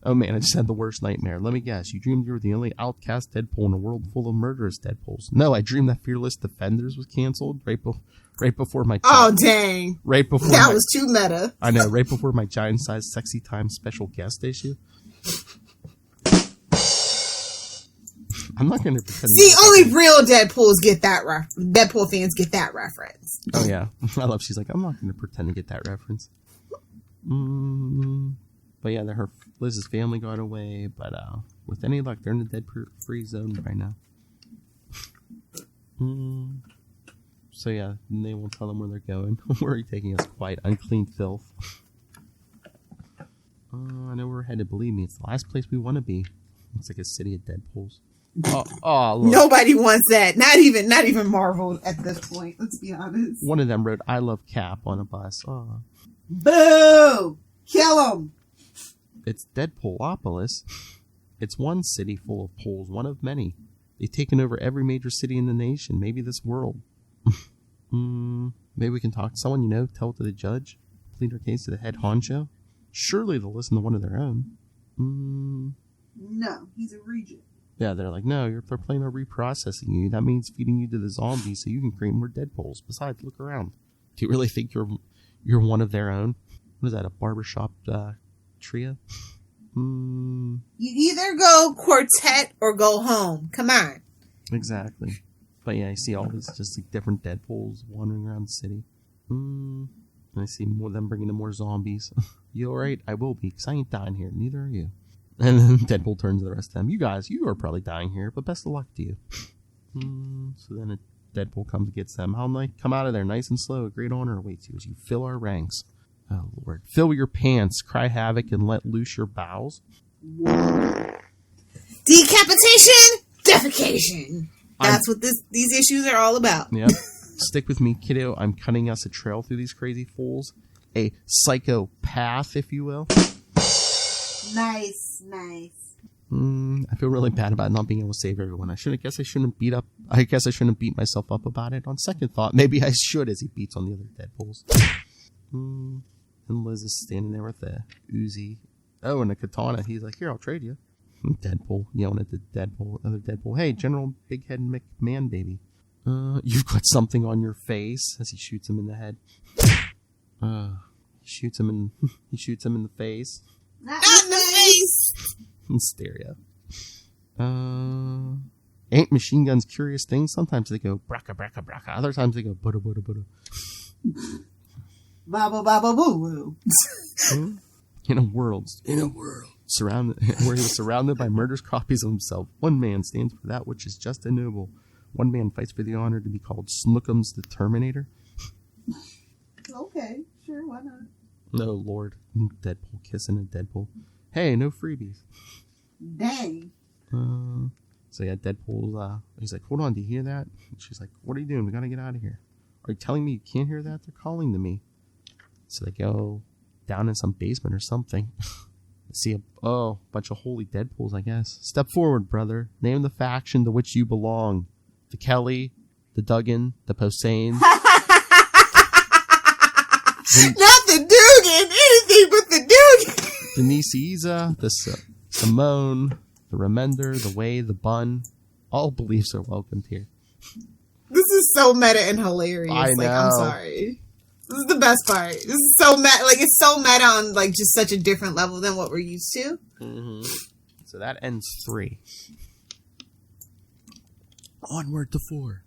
Oh man, I just had the worst nightmare. Let me guess, you dreamed you were the only outcast Deadpool in a world full of murderous Deadpools. No, I dreamed that Fearless Defenders was canceled right before my... Oh, dang. Right before that was too meta. I know, right before my giant-sized Sexy Time special guest issue. I'm not going to pretend... See, only real Deadpools get that Deadpool fans get that reference. Oh, yeah. I love she's like, I'm not going to pretend to get that reference. But yeah, Liz's family got away, but with any luck, they're in the dead-free zone right now. So yeah, they won't tell them where they're going. Where are you taking us? Quite unclean filth. I know we're headed. Believe me, it's the last place we want to be. Looks like a city of Deadpools. Oh, look. Nobody wants that. Not even Marvel at this point. Let's be honest. One of them wrote "I love Cap" on a bus. Oh. Boo! Kill him! It's Deadpoolopolis. It's one city full of poles, one of many. They've taken over every major city in the nation, maybe this world. Maybe we can talk to someone, tell it to the judge, plead our case to the head honcho. Surely they'll listen to one of their own. No, he's a regent. Yeah, they're like, no, they're planning on reprocessing you. That means feeding you to the zombies so you can create more Deadpools. Besides, look around. Do you really think you're one of their own? What is that, a barbershop trio? You either go quartet or go home. Come on. Exactly. But yeah, I see all these just like different Deadpools wandering around the city. And I see more of them bringing in more zombies. You alright? I will be, because I ain't dying here. Neither are you. And then Deadpool turns to the rest of them. You guys, you are probably dying here, but best of luck to you. So then Deadpool comes and gets them. How come out of there nice and slow. A great honor awaits you as you fill our ranks. Oh, Lord. Fill your pants, cry havoc, and let loose your bowels. Decapitation, defecation. That's what these issues are all about. Yep. Stick with me, kiddo. I'm cutting us a trail through these crazy fools. A psychopath, if you will. Nice. I feel really bad about not being able to save everyone. I guess I shouldn't beat myself up about it. On second thought, maybe I should, as he beats on the other Deadpools. And Liz is standing there with a Uzi. Oh, and a katana. He's like, "Here, I'll trade you." Deadpool yelling at the other Deadpool. "Hey, General Big Head McMahon, baby. You've got something on your face," as he shoots him in the head. He shoots him in the face. Not in the face! In stereo. Ain't machine guns curious things? Sometimes they go braka braka braka. Other times they go buda buda buda. Baba baba boo woo. In a world surrounded where he was surrounded by murderous copies of himself, one man stands for that which is just and noble. One man fights for the honor to be called Snookums the Terminator. Okay, sure, why not? No, Lord. Deadpool kissing a Deadpool. Hey, no freebies. Dang. So yeah, Deadpool, he's like, "Hold on, do you hear that?" And she's like, "What are you doing? We gotta get out of here." "Are you telling me you can't hear that? They're calling to me." So they go down in some basement or something. See a bunch of holy Deadpools, I guess. "Step forward, brother. Name the faction to which you belong. The Kelly, the Duggan, the Posehn." Not the Dugan! Anything but the Dugan! The Nisiza, the Simone, the Remender, the Way, the Bun. All beliefs are welcomed here. This is so meta and hilarious. I know. I'm sorry. This is the best part. This is so meta. Like, it's so meta on, like, just such a different level than what we're used to. Mm-hmm. So that ends 3. Onward to 4.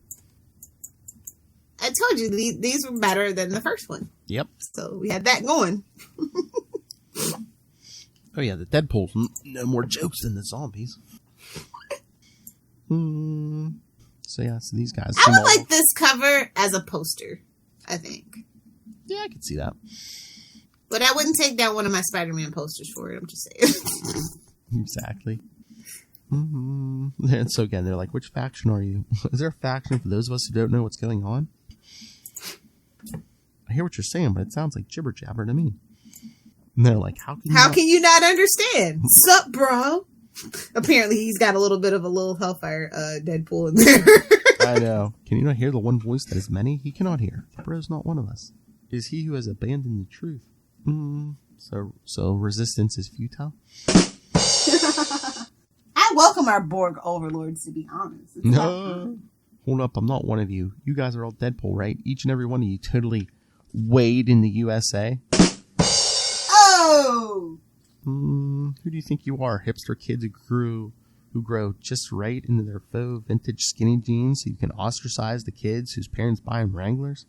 I told you, these were better than the first one. Yep. So we had that going. Oh yeah, the Deadpools. No more jokes than the zombies. So yeah, so these guys. I would like this cover as a poster, I think. Yeah, I could see that. But I wouldn't take down one of my Spider-Man posters for it, I'm just saying. Exactly. And so again, they're like, "Which faction are you?" Is there a faction for those of us who don't know what's going on? I hear what you're saying, but it sounds like jibber jabber to me. And they're like, How can you not understand? Sup, bro? Apparently he's got a little bit of a little Hellfire Deadpool in there. I know. Can you not hear the one voice that is many? He cannot hear. The bro is not one of us. It is he who has abandoned the truth. So resistance is futile? I welcome our Borg overlords, to be honest. No. Hold up, I'm not one of you. You guys are all Deadpool, right? Each and every one of you totally weighed in the USA. Oh! Who do you think you are? Hipster kids who grow just right into their faux vintage skinny jeans so you can ostracize the kids whose parents buy them Wranglers?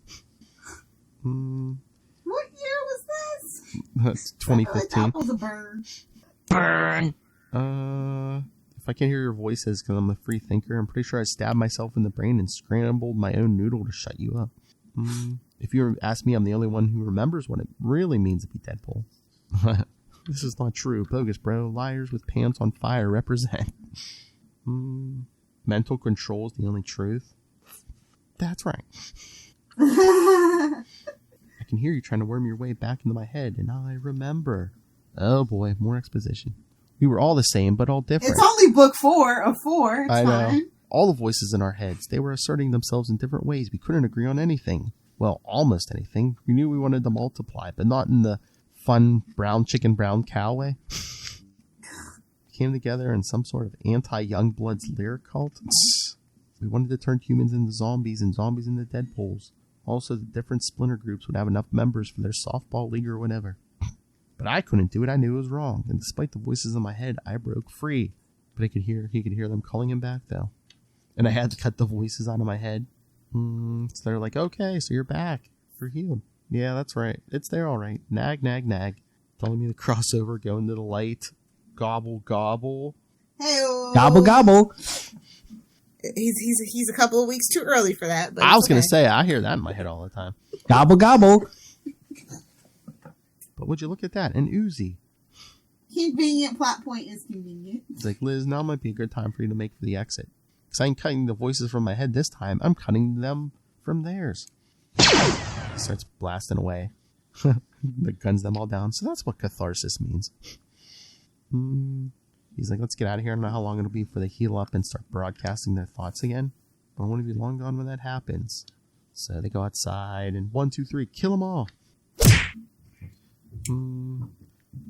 What year was this? That's 2015. That was a burn. Burn! If I can't hear your voices because I'm a free thinker, I'm pretty sure I stabbed myself in the brain and scrambled my own noodle to shut you up. If you ask me, I'm the only one who remembers what it really means to be Deadpool. This is not true. Bogus, bro. Liars with pants on fire represent. Mental control is the only truth. That's right. I can hear you trying to worm your way back into my head, and I remember. Oh boy, more exposition. We were all the same, but all different. It's only book 4 of 4. It's I know. fine. All the voices in our heads, they were asserting themselves in different ways. We couldn't agree on anything. Well, almost anything. We knew we wanted to multiply, but not in the fun brown chicken, brown cow way. Came together in some sort of anti-Youngbloods lyric cult. We wanted to turn humans into zombies and zombies into Deadpools. Also, the different splinter groups would have enough members for their softball league or whatever. But I couldn't do it. I knew it was wrong. And despite the voices in my head, I broke free. But he could hear them calling him back, though. And I had to cut the voices out of my head. So they're like, "Okay, so you're back. You're healed." Yeah, that's right. It's there all right. Nag, nag, nag. Telling me to cross over, go into the light. Gobble, gobble. Hey-o. Gobble, gobble. He's a couple of weeks too early for that. But I was okay. going to say, I hear that in my head all the time. Gobble, gobble. But would you look at that? An Uzi. Convenient plot point is convenient. It's like, Liz, now might be a good time for you to make for the exit. Because I ain't cutting the voices from my head this time. I'm cutting them from theirs. He starts blasting away. That guns them all down. So that's what catharsis means. He's like, let's get out of here. I don't know how long it'll be before they heal up and start broadcasting their thoughts again. But I want to be long gone when that happens. So they go outside and 1, 2, 3, kill them all.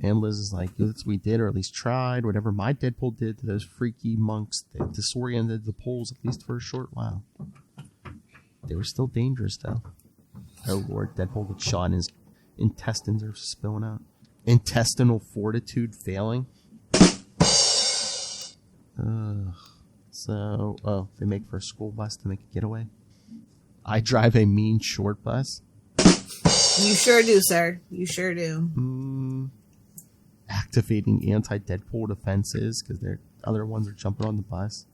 And Liz is like, that's what we did, or at least tried. Whatever my Deadpool did to those freaky monks, they disoriented the poles at least for a short while. They were still dangerous, though. Oh, Lord, Deadpool gets shot and his intestines are spilling out. Intestinal fortitude failing. They make for a school bus to make a getaway. I drive a mean short bus. You sure do, sir. You sure do. Activating anti-Deadpool defenses because their other ones are jumping on the bus.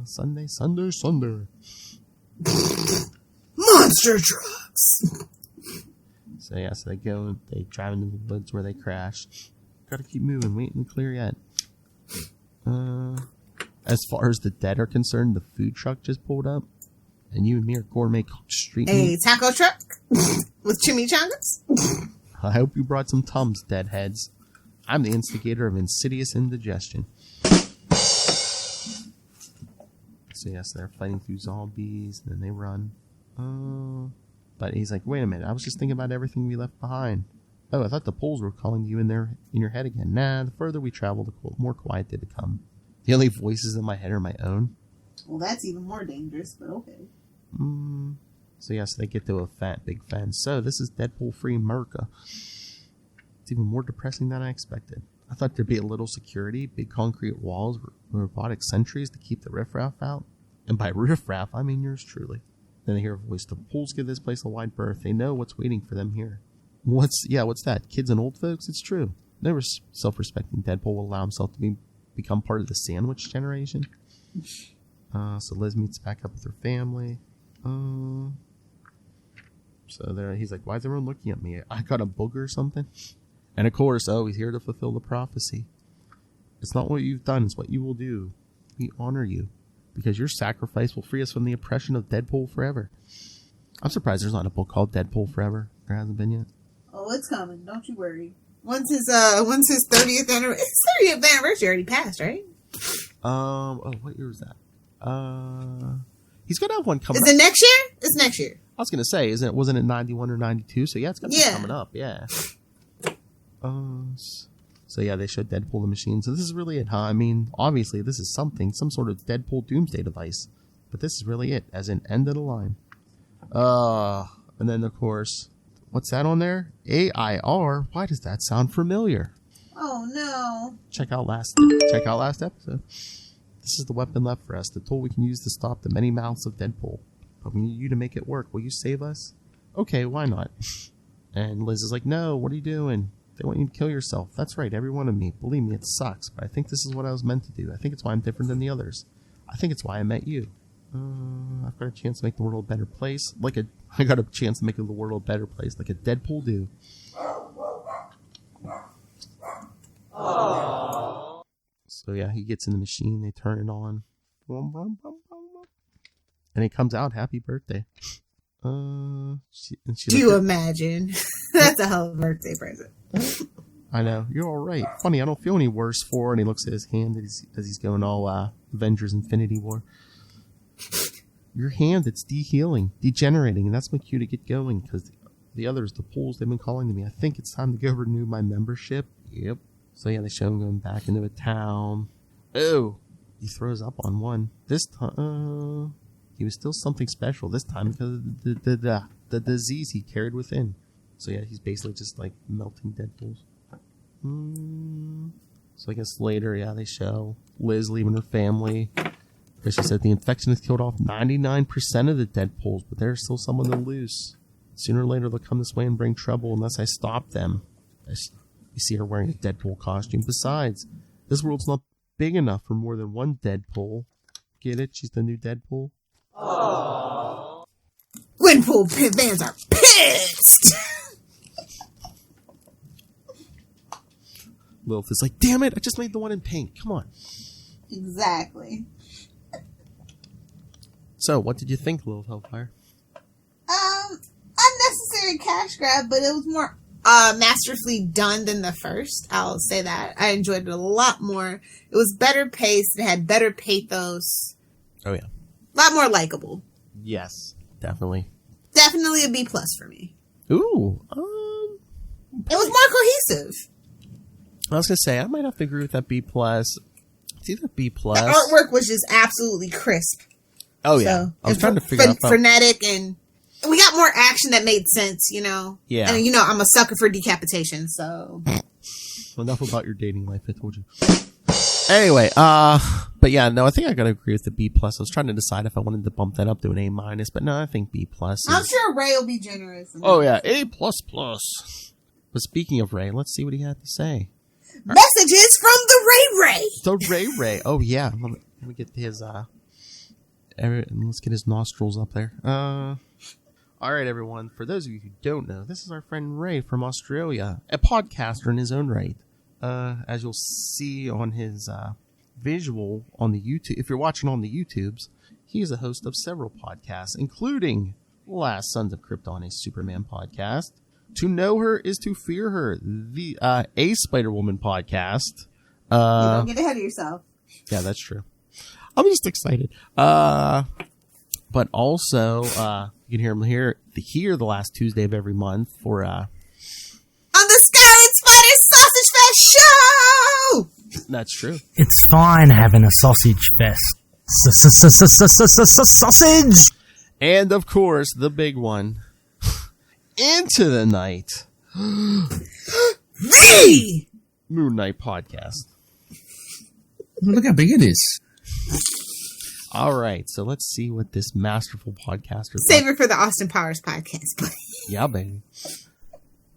Sunday. Monster trucks. So they go, they drive into the woods where they crashed. Gotta keep moving, we ain't clear yet. As far as the dead are concerned, the food truck just pulled up. And you and me are gourmet street meat. A taco truck with chimichangas. I hope you brought some Tums, deadheads. I'm the instigator of insidious indigestion. So yes, they're fighting through zombies, and then they run. But he's like, wait a minute, I was just thinking about everything we left behind. Oh, I thought the poles were calling you in your head again. Nah, the further we travel, the more quiet they become. The only voices in my head are my own. Well, that's even more dangerous, but okay. So yes, they get to a big fence. So this is Deadpool-free America. It's even more depressing than I expected. I thought there'd be a little security, big concrete walls, robotic sentries to keep the riffraff out. And by riffraff, I mean yours truly. Then they hear a voice. The Pools give this place a wide berth. They know what's waiting for them here. What's that? Kids and old folks? It's true. No self-respecting Deadpool will allow himself to become part of the sandwich generation. So Liz meets back up with her family. So there, he's like, why is everyone looking at me? I got a booger or something? And of course, he's here to fulfill the prophecy. It's not what you've done, it's what you will do. We honor you, because your sacrifice will free us from the oppression of Deadpool forever. I'm surprised there's not a book called Deadpool Forever. There hasn't been yet. Oh, it's coming. Don't you worry. Once his 30th anniversary already passed, right? What year was that? He's gonna have one coming. Is it next year? It's next year. I was gonna say, wasn't it 91 or 92? So yeah, it's gonna be coming up. Yeah. So yeah, they showed Deadpool the machine. So this is really it, huh? I mean, obviously this is some sort of Deadpool doomsday device, but this is really it, as in end of the line. And then of course, what's that on there? AIR. Why does that sound familiar? Oh no! Check out last episode. This is the weapon left for us, the tool we can use to stop the many mouths of Deadpool. But we need you to make it work. Will you save us? Okay, why not? And Liz is like, no, what are you doing? They want you to kill yourself. That's right, every one of me. Believe me, it sucks, but I think this is what I was meant to do. I think it's why I'm different than the others. I think it's why I met you. I've got a chance to make the world a better place. I got a chance to make the world a better place, like a Deadpool do. Aww. So yeah, he gets in the machine, they turn it on. And it comes out, happy birthday. Do you imagine? That's a hell of a birthday present. I know, you're alright. Funny, I don't feel any worse for, and he looks at his hand as he's going all Avengers Infinity War. Your hand, it's de-healing, degenerating, and that's my cue to get going, because the others, the Pools, they've been calling to me. I think it's time to go renew my membership. Yep. So yeah, they show him going back into a town. Oh, he throws up on one. This time, he was still something special this time because of the disease he carried within. So yeah, he's basically just like melting Deadpools. So I guess later, yeah, they show Liz leaving her family. Because she said the infection has killed off 99% of the Deadpools, but there's still some on the loose. Sooner or later, they'll come this way and bring trouble unless I stop them. You see her wearing a Deadpool costume. Besides, this world's not big enough for more than one Deadpool. Get it? She's the new Deadpool. Aww. Gwenpool fans are pissed! Lilith is like, damn it, I just made the one in pink. Come on. Exactly. So, what did you think, Little Hellfire? Unnecessary cash grab, but it was more masterfully done than the first. I'll say that. I enjoyed it a lot more. It was better paced. It had better pathos. Oh, yeah. A lot more likable. Yes, definitely. Definitely a B plus for me. Ooh. It was more cohesive. I was going to say, I might have to agree with that B+. It's either B+. The artwork was just absolutely crisp. Oh, yeah. So, I was trying to figure out. Frenetic, and we got more action that made sense, you know? Yeah. And, you know, I'm a sucker for decapitation, so. Enough about your dating life, I told you. Anyway, but yeah, no, I think I gotta agree with the B+. I was trying to decide if I wanted to bump that up to an A-, but no, I think B+. I'm sure Ray will be generous. Oh, yeah, A++. But speaking of Ray, let's see what he had to say. Messages from the Ray. The Ray. Oh, yeah. Let me get his, let's get his nostrils up there. All right, everyone. For those of you who don't know, this is our friend Ray from Australia, a podcaster in his own right. As you'll see on his visual on the YouTube, if you're watching on the YouTubes, he is a host of several podcasts, including Last Sons of Krypton, a Superman podcast. To Know Her is to Fear Her, the a Spider-Woman podcast. Don't get ahead of yourself. Yeah, that's true. I'm just excited. But also, you can hear him here the last Tuesday of every month for on the Scarlet Spider Sausage Fest show. That's true. It's fine having a sausage fest. Sausage! And of course, the big one. Into the Night. The Moon Knight podcast. Look how big it is. All right, so let's see what this masterful podcaster... Save it for the Austin Powers podcast. Yeah, baby.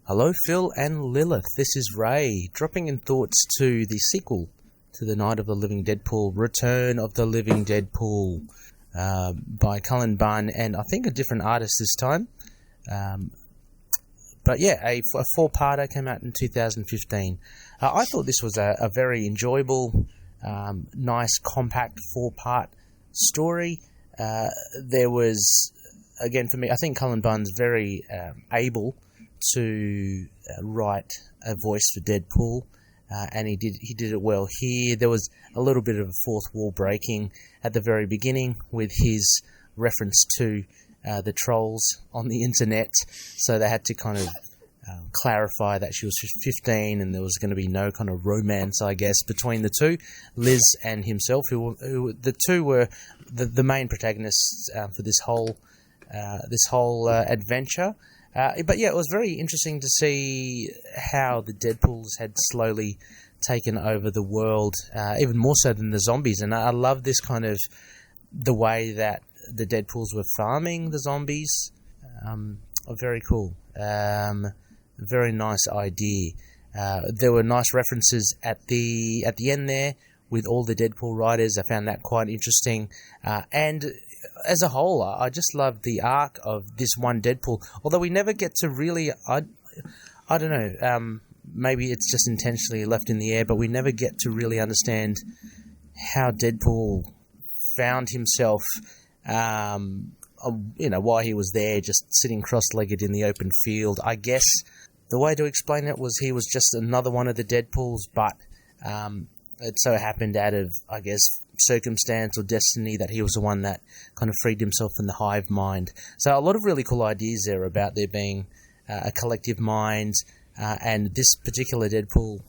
Hello, Phil and Lilith. This is Ray, dropping in thoughts to the sequel to The Night of the Living Deadpool, Return of the Living Deadpool, by Cullen Bunn, and I think a different artist this time. But yeah, a four-parter came out in 2015. I thought this was a very enjoyable, nice, compact four-part story. There was, again, for me, I think Cullen Bunn's very able to write a voice for Deadpool, and he did it well here. There was a little bit of a fourth wall breaking at the very beginning with his reference to the trolls on the internet, so they had to kind of clarify that she was 15 and there was going to be no kind of romance, I guess, between the two, Liz and himself, who the two were the main protagonists for this whole adventure. But yeah, it was very interesting to see how the Deadpools had slowly taken over the world, even more so than the zombies. And I love this kind of the way that the Deadpools were farming the zombies. Very cool. Very nice idea. There were nice references at the end there with all the Deadpool writers. I found that quite interesting. And as a whole, I just love the arc of this one Deadpool. Although we never get to really, I don't know, maybe it's just intentionally left in the air, but we never get to really understand how Deadpool found himself, why he was there just sitting cross-legged in the open field. I guess the way to explain it was he was just another one of the Deadpools, but it so happened out of, I guess, circumstance or destiny that he was the one that kind of freed himself from the hive mind. So a lot of really cool ideas there about there being a collective mind, and this particular Deadpool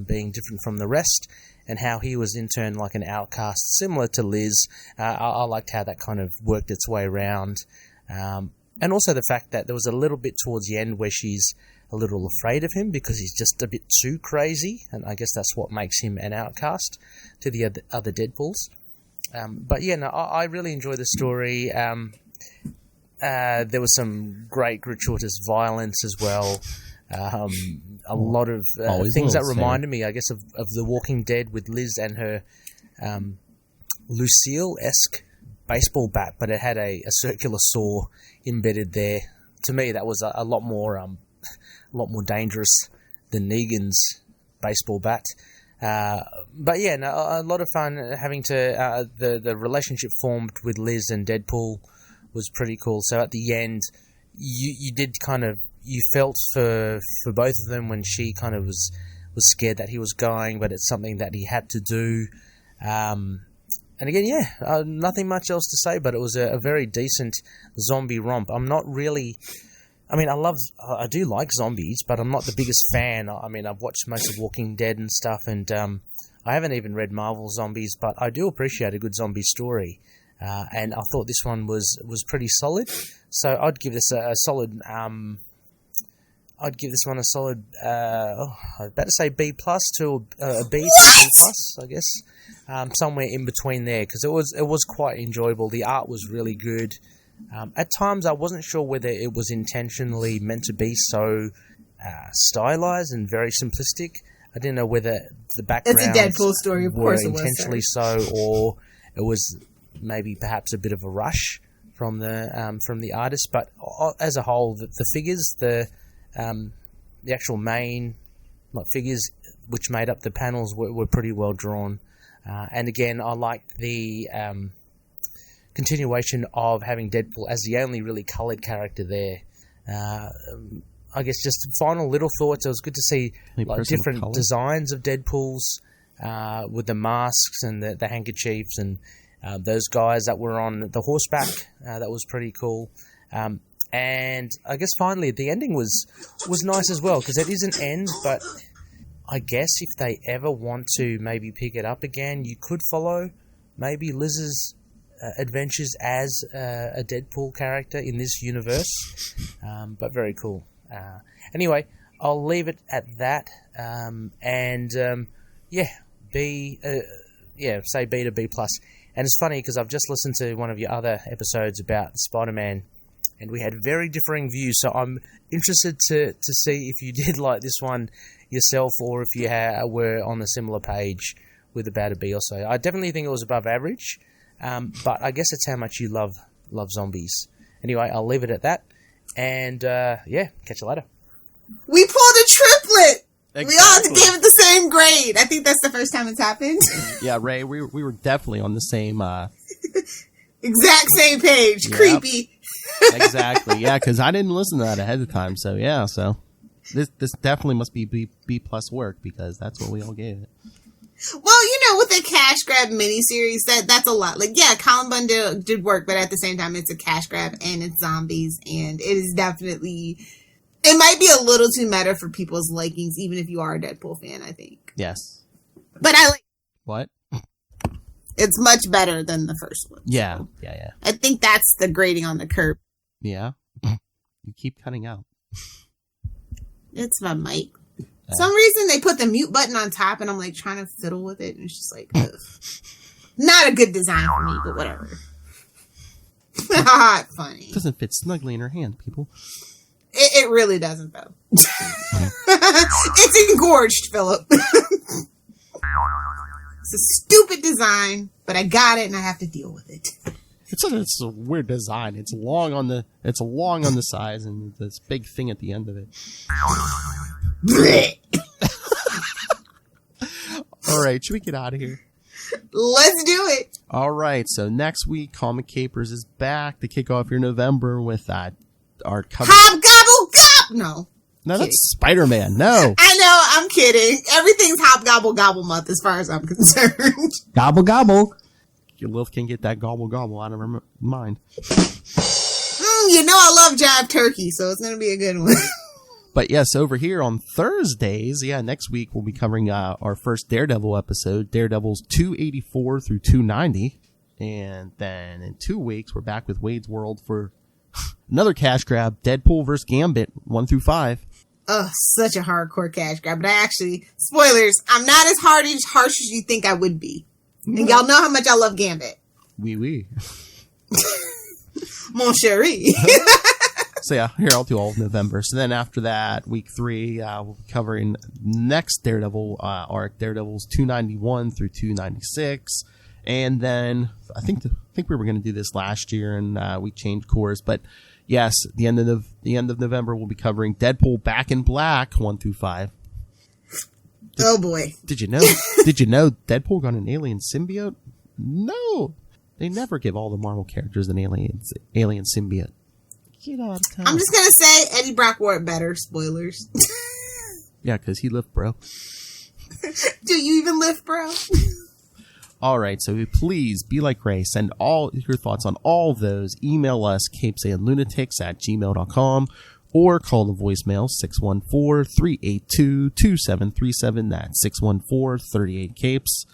being different from the rest, and how he was in turn like an outcast, similar to Liz. I liked how that kind of worked its way around. And also the fact that there was a little bit towards the end where she's a little afraid of him because he's just a bit too crazy, and I guess that's what makes him an outcast to the other Deadpools. But yeah, no, I really enjoy the story. There was some great gratuitous violence as well. A lot of things that reminded me, I guess, of The Walking Dead with Liz and her Lucille-esque baseball bat, but it had a circular saw embedded there. To me, that was a lot more dangerous than Negan's baseball bat. But yeah, no, a lot of fun having to the relationship formed with Liz and Deadpool was pretty cool. So at the end, you did kind of, you felt for both of them when she kind of was scared that he was going, but it's something that he had to do. And again, yeah, nothing much else to say, but it was a very decent zombie romp. I'm not really, I mean, I do like zombies, but I'm not the biggest fan. I mean, I've watched most of Walking Dead and stuff, and I haven't even read Marvel Zombies, but I do appreciate a good zombie story. And I thought this one was pretty solid. So I'd give this a solid, I'd give this one a solid, I was about to say B plus to a B to B plus, I guess. Somewhere in between there, because it was quite enjoyable. The art was really good. At times I wasn't sure whether it was intentionally meant to be so stylized and very simplistic. I didn't know whether the background it's a Deadpool story, of course, were intentionally so, or it was maybe perhaps a bit of a rush from the artist. But as a whole, the figures, the actual main figures which made up the panels were pretty well drawn. And again, I liked the continuation of having Deadpool as the only really coloured character there. I guess just final little thoughts. It was good to see different designs of Deadpools with the masks and the handkerchiefs and those guys that were on the horseback. That was pretty cool. And I guess finally the ending was nice as well, because it is an end, but I guess if they ever want to maybe pick it up again, you could follow maybe Liz's adventures as a Deadpool character in this universe. But very cool. Anyway, I'll leave it at that. Say B to B plus. And it's funny because I've just listened to one of your other episodes about Spider-Man, and we had very differing views. So I'm interested to see if you did like this one yourself, or if you were on a similar page with about a B or so. I definitely think it was above average, but I guess it's how much you love zombies. Anyway, I'll leave it at that. And catch you later. We pulled a triplet. Exactly. We all gave it the same grade. I think that's the first time it's happened. Yeah, Ray, we were definitely on the same exact same page. Yep. Creepy. Exactly. Yeah, because I didn't listen to that ahead of time. So yeah, this definitely must be B plus work, because that's what we all gave it. Well, with a cash grab miniseries, that's a lot. Like, yeah, Colin Bunn did work, but at the same time, it's a cash grab and it's zombies, and it is definitely, it might be a little too meta for people's likings, even if you are a Deadpool fan, I think. Yes. But I like. What? It's much better than the first one. Yeah. I think that's the grading on the curve. Yeah. You keep cutting out. It's my mic. For some reason they put the mute button on top, and I'm like trying to fiddle with it, and it's just like, ugh. Not a good design for me, but whatever. Funny. It doesn't fit snugly in her hand, people. It really doesn't, though. It's engorged, Philip. It's a stupid design, but I got it, and I have to deal with it. It's a weird design. It's long on the sides, and this big thing at the end of it. All right, should we get out of here? Let's do it. All right, so next week, Comic Capers is back to kick off your November with our cover. Hobgobble gobble. No, that's Spider-Man. No. I know, I'm kidding. Everything's Hobgobble Gobble month as far as I'm concerned. Gobble gobble. Your Lilith can get that gobble gobble out of her mind. I love jive turkey, so it's going to be a good one. But yes, over here on Thursdays, next week we'll be covering our first Daredevil episode, Daredevil's 284 through 290. And then in 2 weeks, we're back with Wade's World for another cash grab, Deadpool vs. Gambit, 1 through 5. Oh, such a hardcore cash grab. But spoilers, I'm not as harsh as you think I would be. And y'all know how much I love Gambit. Oui. Mon chéri. So yeah, here I'll do all of November. So then after that, week 3, we'll be covering next Daredevil arc, Daredevil's 291 through 296. And then I think we were going to do this last year, and we changed course. But yes, the end of November, we'll be covering Deadpool Back in Black 1 through 5. Oh boy. Did you know Deadpool got an alien symbiote? No. They never give all the Marvel characters an alien symbiote. Get out of town. I'm just gonna say Eddie Brock wore it better. Spoilers. Yeah, because he lived, bro. Do you even live, bro? All right, so please be like Ray. Send all your thoughts on all of those. Email us, capesandlunatics@gmail.com, or call the voicemail 614-382-2737. That's 614-38-CAPES.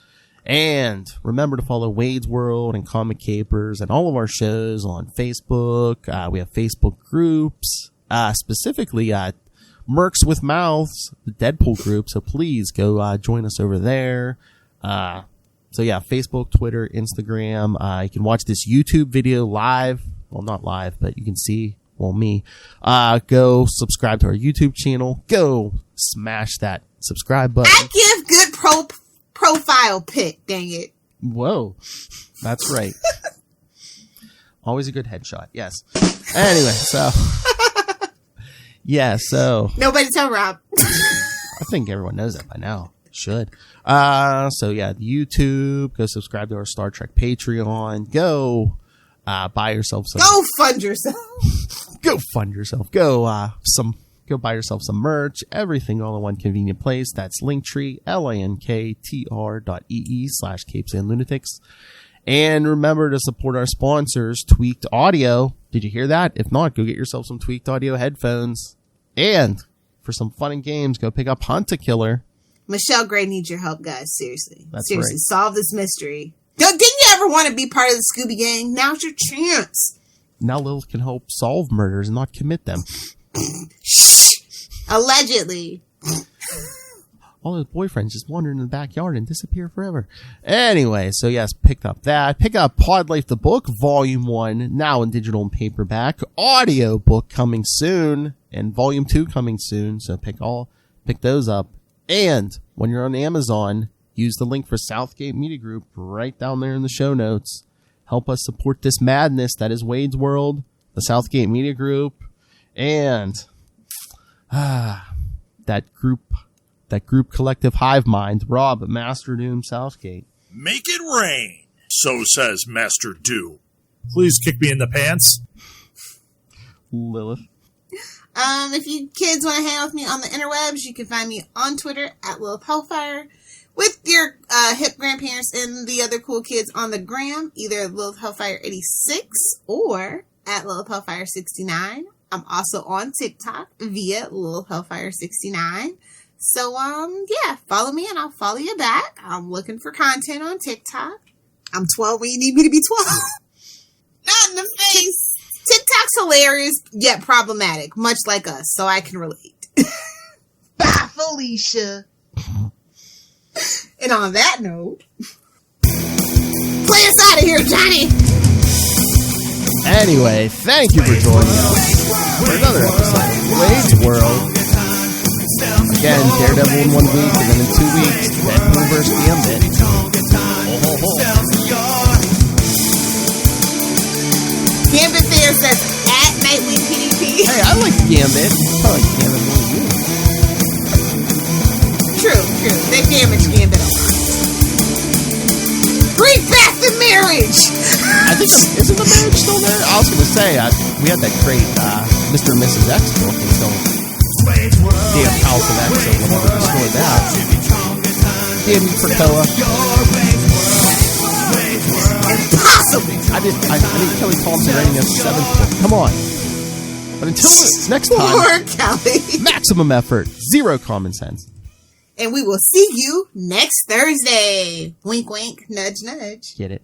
And remember to follow Wade's World and Comic Capers and all of our shows on Facebook. We have Facebook groups, specifically Mercs with Mouths, the Deadpool group. So please go join us over there. So yeah, Facebook, Twitter, Instagram. You can watch this YouTube video live. Well, not live, but you can see, well, me. Go subscribe to our YouTube channel. Go smash that subscribe button. I give good profile pic, dang it. Whoa. That's right. Always a good headshot. Yes. Anyway, so. Yeah, so. Nobody tell Rob. I think everyone knows that by now. Should. So yeah, YouTube. Go subscribe to our Star Trek Patreon. Go buy yourself some. Go fund yourself. Go fund yourself. Go buy yourself some merch. Everything all in one convenient place. That's Linktree, linktr.ee/capesandlunatics. And remember to support our sponsors, Tweaked Audio. Did you hear that? If not, go get yourself some Tweaked Audio headphones. And for some fun and games, go pick up Hunt a Killer. Michelle Gray needs your help, guys. Seriously. That's Seriously, right. solve this mystery. Didn't you ever want to be part of the Scooby Gang? Now's your chance. Now Lilith can help solve murders and not commit them. Shh. Allegedly. All his boyfriends just wander in the backyard and disappear forever. Anyway, so yes, pick up that. Pick up Pod Life the Book, Volume 1, now in digital and paperback. Audio book coming soon, and Volume 2 coming soon, so pick those up. And when you're on Amazon, use the link for Southgate Media Group right down there in the show notes. Help us support this madness that is Wade's World, the Southgate Media Group, and that group collective hive mind, Rob, Master Doom, Southgate. Make it rain, so says Master Doom. Please kick me in the pants. Lilith. If you kids want to hang out with me on the interwebs, you can find me on Twitter at Lilith Hellfire with your hip grandparents and the other cool kids on the gram, either Lilith Hellfire 86 or at Lilith Hellfire 69. I'm also on TikTok via Lilith Hellfire 69. So, yeah, follow me and I'll follow you back. I'm looking for content on TikTok. I'm 12 when you need me to be 12. Not in the face. TikTok's hilarious, yet problematic, much like us, so I can relate. Bye, Felicia. And on that note, play us out of here, Johnny. Anyway, thank you for joining us for another episode of Wade's World. Again, Daredevil in 1 week, and then in 2 weeks, Deadpool vs. Gambit. Gambit there says at Nightwing PDP. Hey, I like Gambit. I like Gambit more than you. True. They damaged Gambit a lot. Bring back the marriage! I think, isn't the marriage still there? I was going to say, we had that great Mr. and Mrs. X book, and so damn House of X, so we'll never destroy that. Damn Krakoa. Impossible! I need Kelly Thompson writing a 7th book. Come on. But until next time, Poor Kelly. maximum effort, zero common sense. And we will see you next Thursday. Wink, wink, nudge, nudge. Get it?